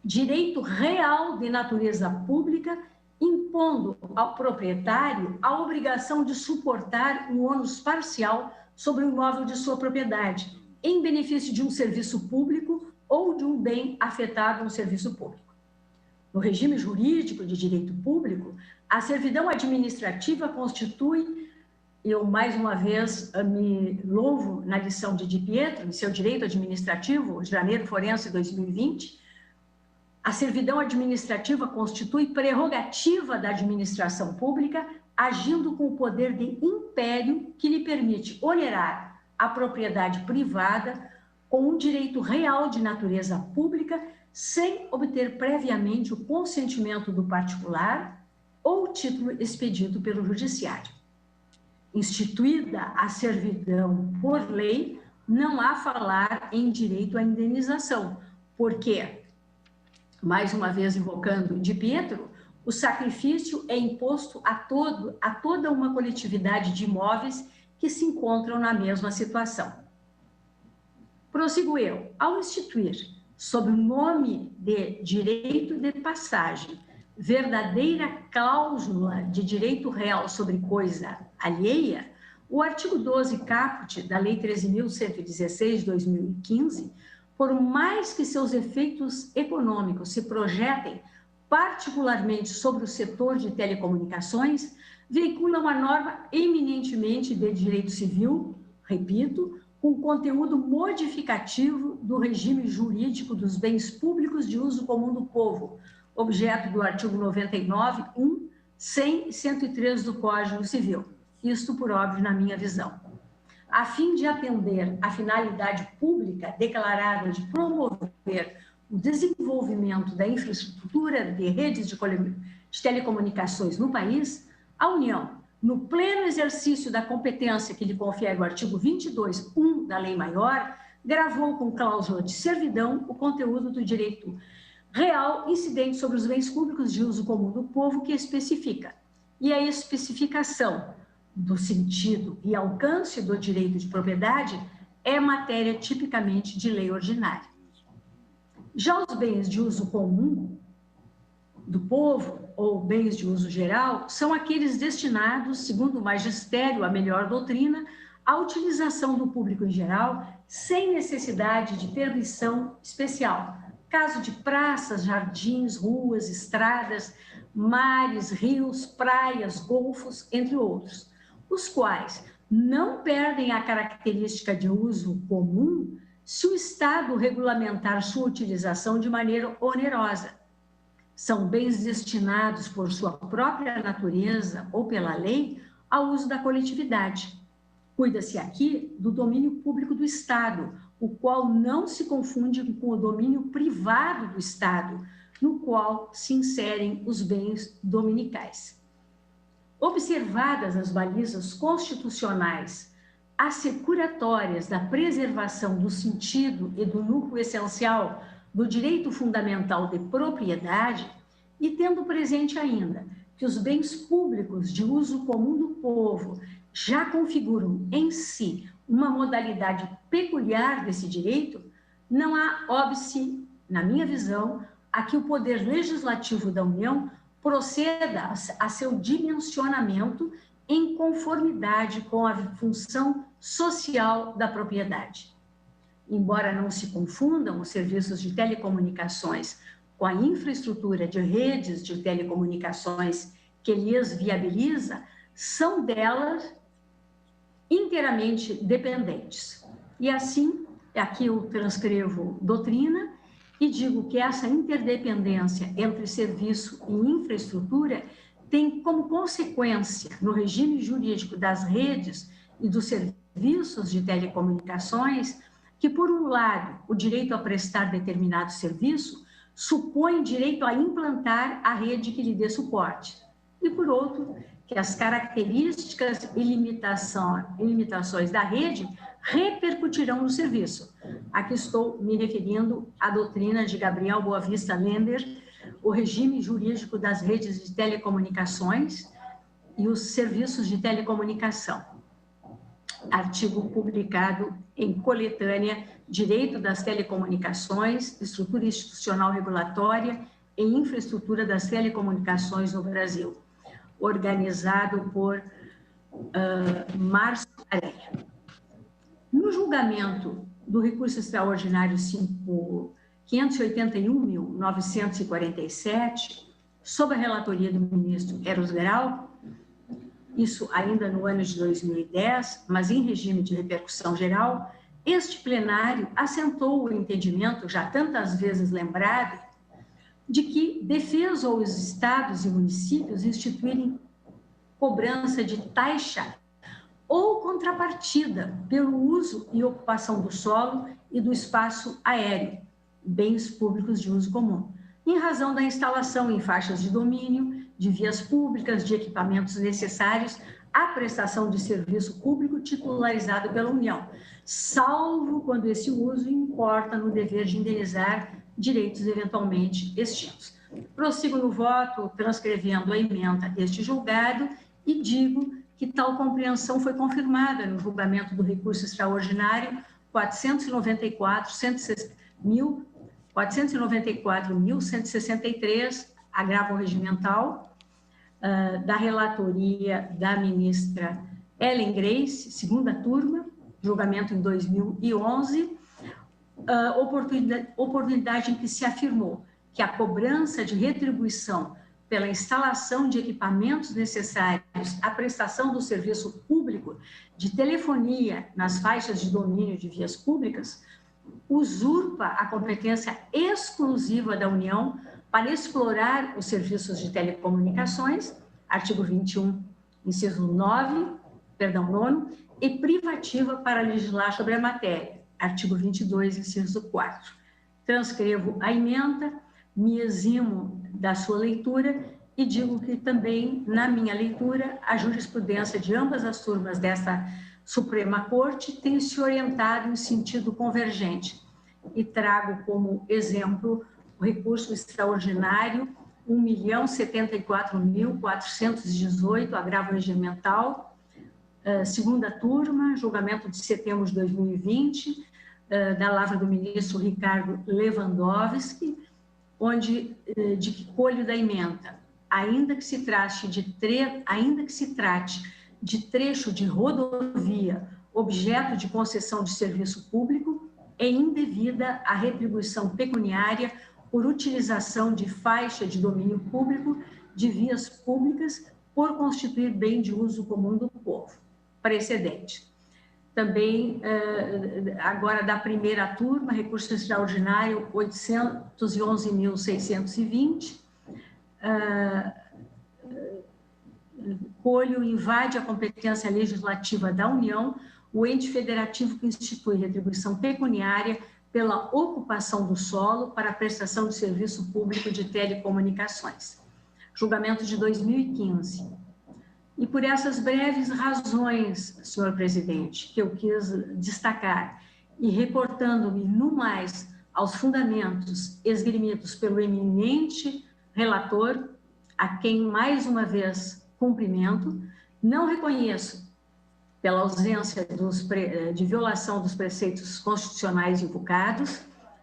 direito real de natureza pública, impondo ao proprietário a obrigação de suportar um ônus parcial sobre o imóvel de sua propriedade, em benefício de um serviço público ou de um bem afetado no serviço público. No regime jurídico de direito público, a servidão administrativa constitui, eu mais uma vez me louvo na lição de Di Pietro, em seu direito administrativo, Janeiro Forense 2020, a servidão administrativa constitui prerrogativa da administração pública, agindo com o poder de império que lhe permite onerar a propriedade privada com um direito real de natureza pública, sem obter previamente o consentimento do particular ou título expedido pelo judiciário. Instituída a servidão por lei, não há falar em direito à indenização, porque, mais uma vez invocando de Pietro, o sacrifício é imposto a toda uma coletividade de imóveis que se encontram na mesma situação. Prossigo eu, ao instituir, sob o nome de direito de passagem, verdadeira cláusula de direito real sobre coisa alheia, o artigo 12 caput da Lei 13.116 de 2015, por mais que seus efeitos econômicos se projetem particularmente sobre o setor de telecomunicações, veicula uma norma eminentemente de direito civil, repito, com conteúdo modificativo do regime jurídico dos bens públicos de uso comum do povo, objeto do artigo 99, 1, 100 e 103 do Código Civil. Isto, por óbvio, na minha visão. A fim de atender à finalidade pública declarada de promover o desenvolvimento da infraestrutura de redes de telecomunicações no país, a União, no pleno exercício da competência que lhe confere o artigo 22.1 da Lei Maior, gravou com cláusula de servidão o conteúdo do direito real incidente sobre os bens públicos de uso comum do povo que especifica. E a especificação do sentido e alcance do direito de propriedade é matéria tipicamente de lei ordinária. Já os bens de uso comum do povo, ou bens de uso geral, são aqueles destinados, segundo o magistério, a melhor doutrina, à utilização do público em geral, sem necessidade de permissão especial. Caso de praças, jardins, ruas, estradas, mares, rios, praias, golfos, entre outros, os quais não perdem a característica de uso comum se o Estado regulamentar sua utilização de maneira onerosa. São bens destinados por sua própria natureza ou pela lei ao uso da coletividade. Cuida-se aqui do domínio público do Estado, o qual não se confunde com o domínio privado do Estado, no qual se inserem os bens dominicais. Observadas as balizas constitucionais assecuratórias da preservação do sentido e do núcleo essencial do direito fundamental de propriedade, e tendo presente ainda que os bens públicos de uso comum do povo já configuram em si uma modalidade peculiar desse direito, não há óbice, na minha visão, a que o Poder Legislativo da União proceda a seu dimensionamento em conformidade com a função social da propriedade. Embora não se confundam os serviços de telecomunicações com a infraestrutura de redes de telecomunicações que lhes viabiliza, são delas inteiramente dependentes. E assim, aqui eu transcrevo doutrina e digo que essa interdependência entre serviço e infraestrutura tem como consequência, no regime jurídico das redes e dos serviços de telecomunicações, que, por um lado, o direito a prestar determinado serviço supõe direito a implantar a rede que lhe dê suporte, e, por outro, que as características e limitações da rede repercutirão no serviço. Aqui estou me referindo à doutrina de Gabriel Boavista Lender, o regime jurídico das redes de telecomunicações e os serviços de telecomunicação. Artigo publicado em coletânea Direito das Telecomunicações, Estrutura Institucional Regulatória e Infraestrutura das Telecomunicações no Brasil, organizado por Márcio Areia. No julgamento do recurso extraordinário 581.947, sob a relatoria do ministro Eros Grau, isso ainda no ano de 2010, mas em regime de repercussão geral, este plenário assentou o entendimento, já tantas vezes lembrado, de que defesa aos estados e municípios instituírem cobrança de taxa ou contrapartida pelo uso e ocupação do solo e do espaço aéreo, bens públicos de uso comum, em razão da instalação em faixas de domínio, de vias públicas, de equipamentos necessários à prestação de serviço público titularizado pela União, salvo quando esse uso importa no dever de indenizar direitos eventualmente extintos. Prossigo no voto, transcrevendo a ementa deste julgado e digo que tal compreensão foi confirmada no julgamento do recurso extraordinário 494.163, agravo regimental, da relatoria da ministra Ellen Grace, segunda turma, julgamento em 2011, oportunidade em que se afirmou que a cobrança de retribuição pela instalação de equipamentos necessários à prestação do serviço público de telefonia nas faixas de domínio de vias públicas usurpa a competência exclusiva da União para explorar os serviços de telecomunicações, artigo 21, inciso 9, e privativa para legislar sobre a matéria, artigo 22, inciso 4. Transcrevo a ementa, me eximo da sua leitura e digo que também, na minha leitura, a jurisprudência de ambas as turmas desta Suprema Corte tem se orientado em sentido convergente e trago como exemplo o recurso extraordinário 1.074.418, agravo regimental, segunda turma, julgamento de setembro de 2020, da lavra do ministro Ricardo Lewandowski, onde de que colho da ementa, ainda que se trate de trecho de rodovia, objeto de concessão de serviço público, é indevida a retribuição pecuniária por utilização de faixa de domínio público de vias públicas por constituir bem de uso comum do povo. Precedente. Também, agora da primeira turma, recurso extraordinário 811.620, colho invade a competência legislativa da União, o ente federativo que institui retribuição pecuniária pela ocupação do solo para a prestação de serviço público de telecomunicações. Julgamento de 2015. E por essas breves razões, senhor presidente, que eu quis destacar, e reportando-me no mais aos fundamentos esgrimidos pelo eminente relator, a quem mais uma vez cumprimento, não reconheço, pela ausência de violação dos preceitos constitucionais invocados,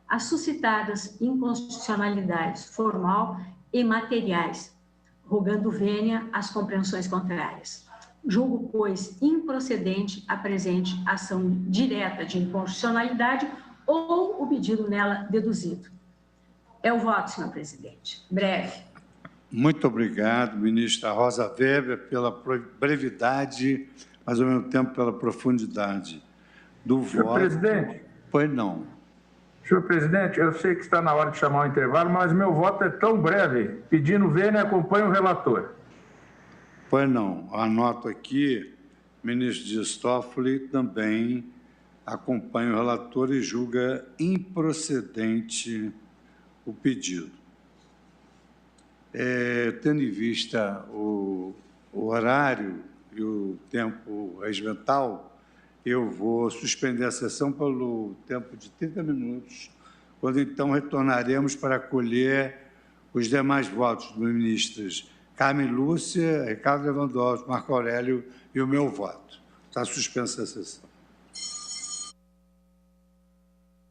as suscitadas inconstitucionalidades formal e materiais, rogando vênia às compreensões contrárias. Julgo, pois, improcedente a presente ação direta de inconstitucionalidade ou o pedido nela deduzido. É o voto, senhor presidente. Breve. Muito obrigado, ministra Rosa Weber, pela brevidade, mas, ao mesmo tempo, pela profundidade do voto. Senhor presidente. Pois não. Senhor presidente, eu sei que está na hora de chamar o intervalo, mas meu voto é tão breve. Pedindo vênia, acompanho o relator. Pois não. Anoto aqui, ministro Dias Toffoli também acompanha o relator e julga improcedente o pedido. Tendo em vista o horário e o tempo regimental, eu vou suspender a sessão pelo tempo de 30 minutos, quando então retornaremos para acolher os demais votos dos ministros Carmen Lúcia, Ricardo Lewandowski, Marco Aurélio e o meu voto. Está suspensa a sessão.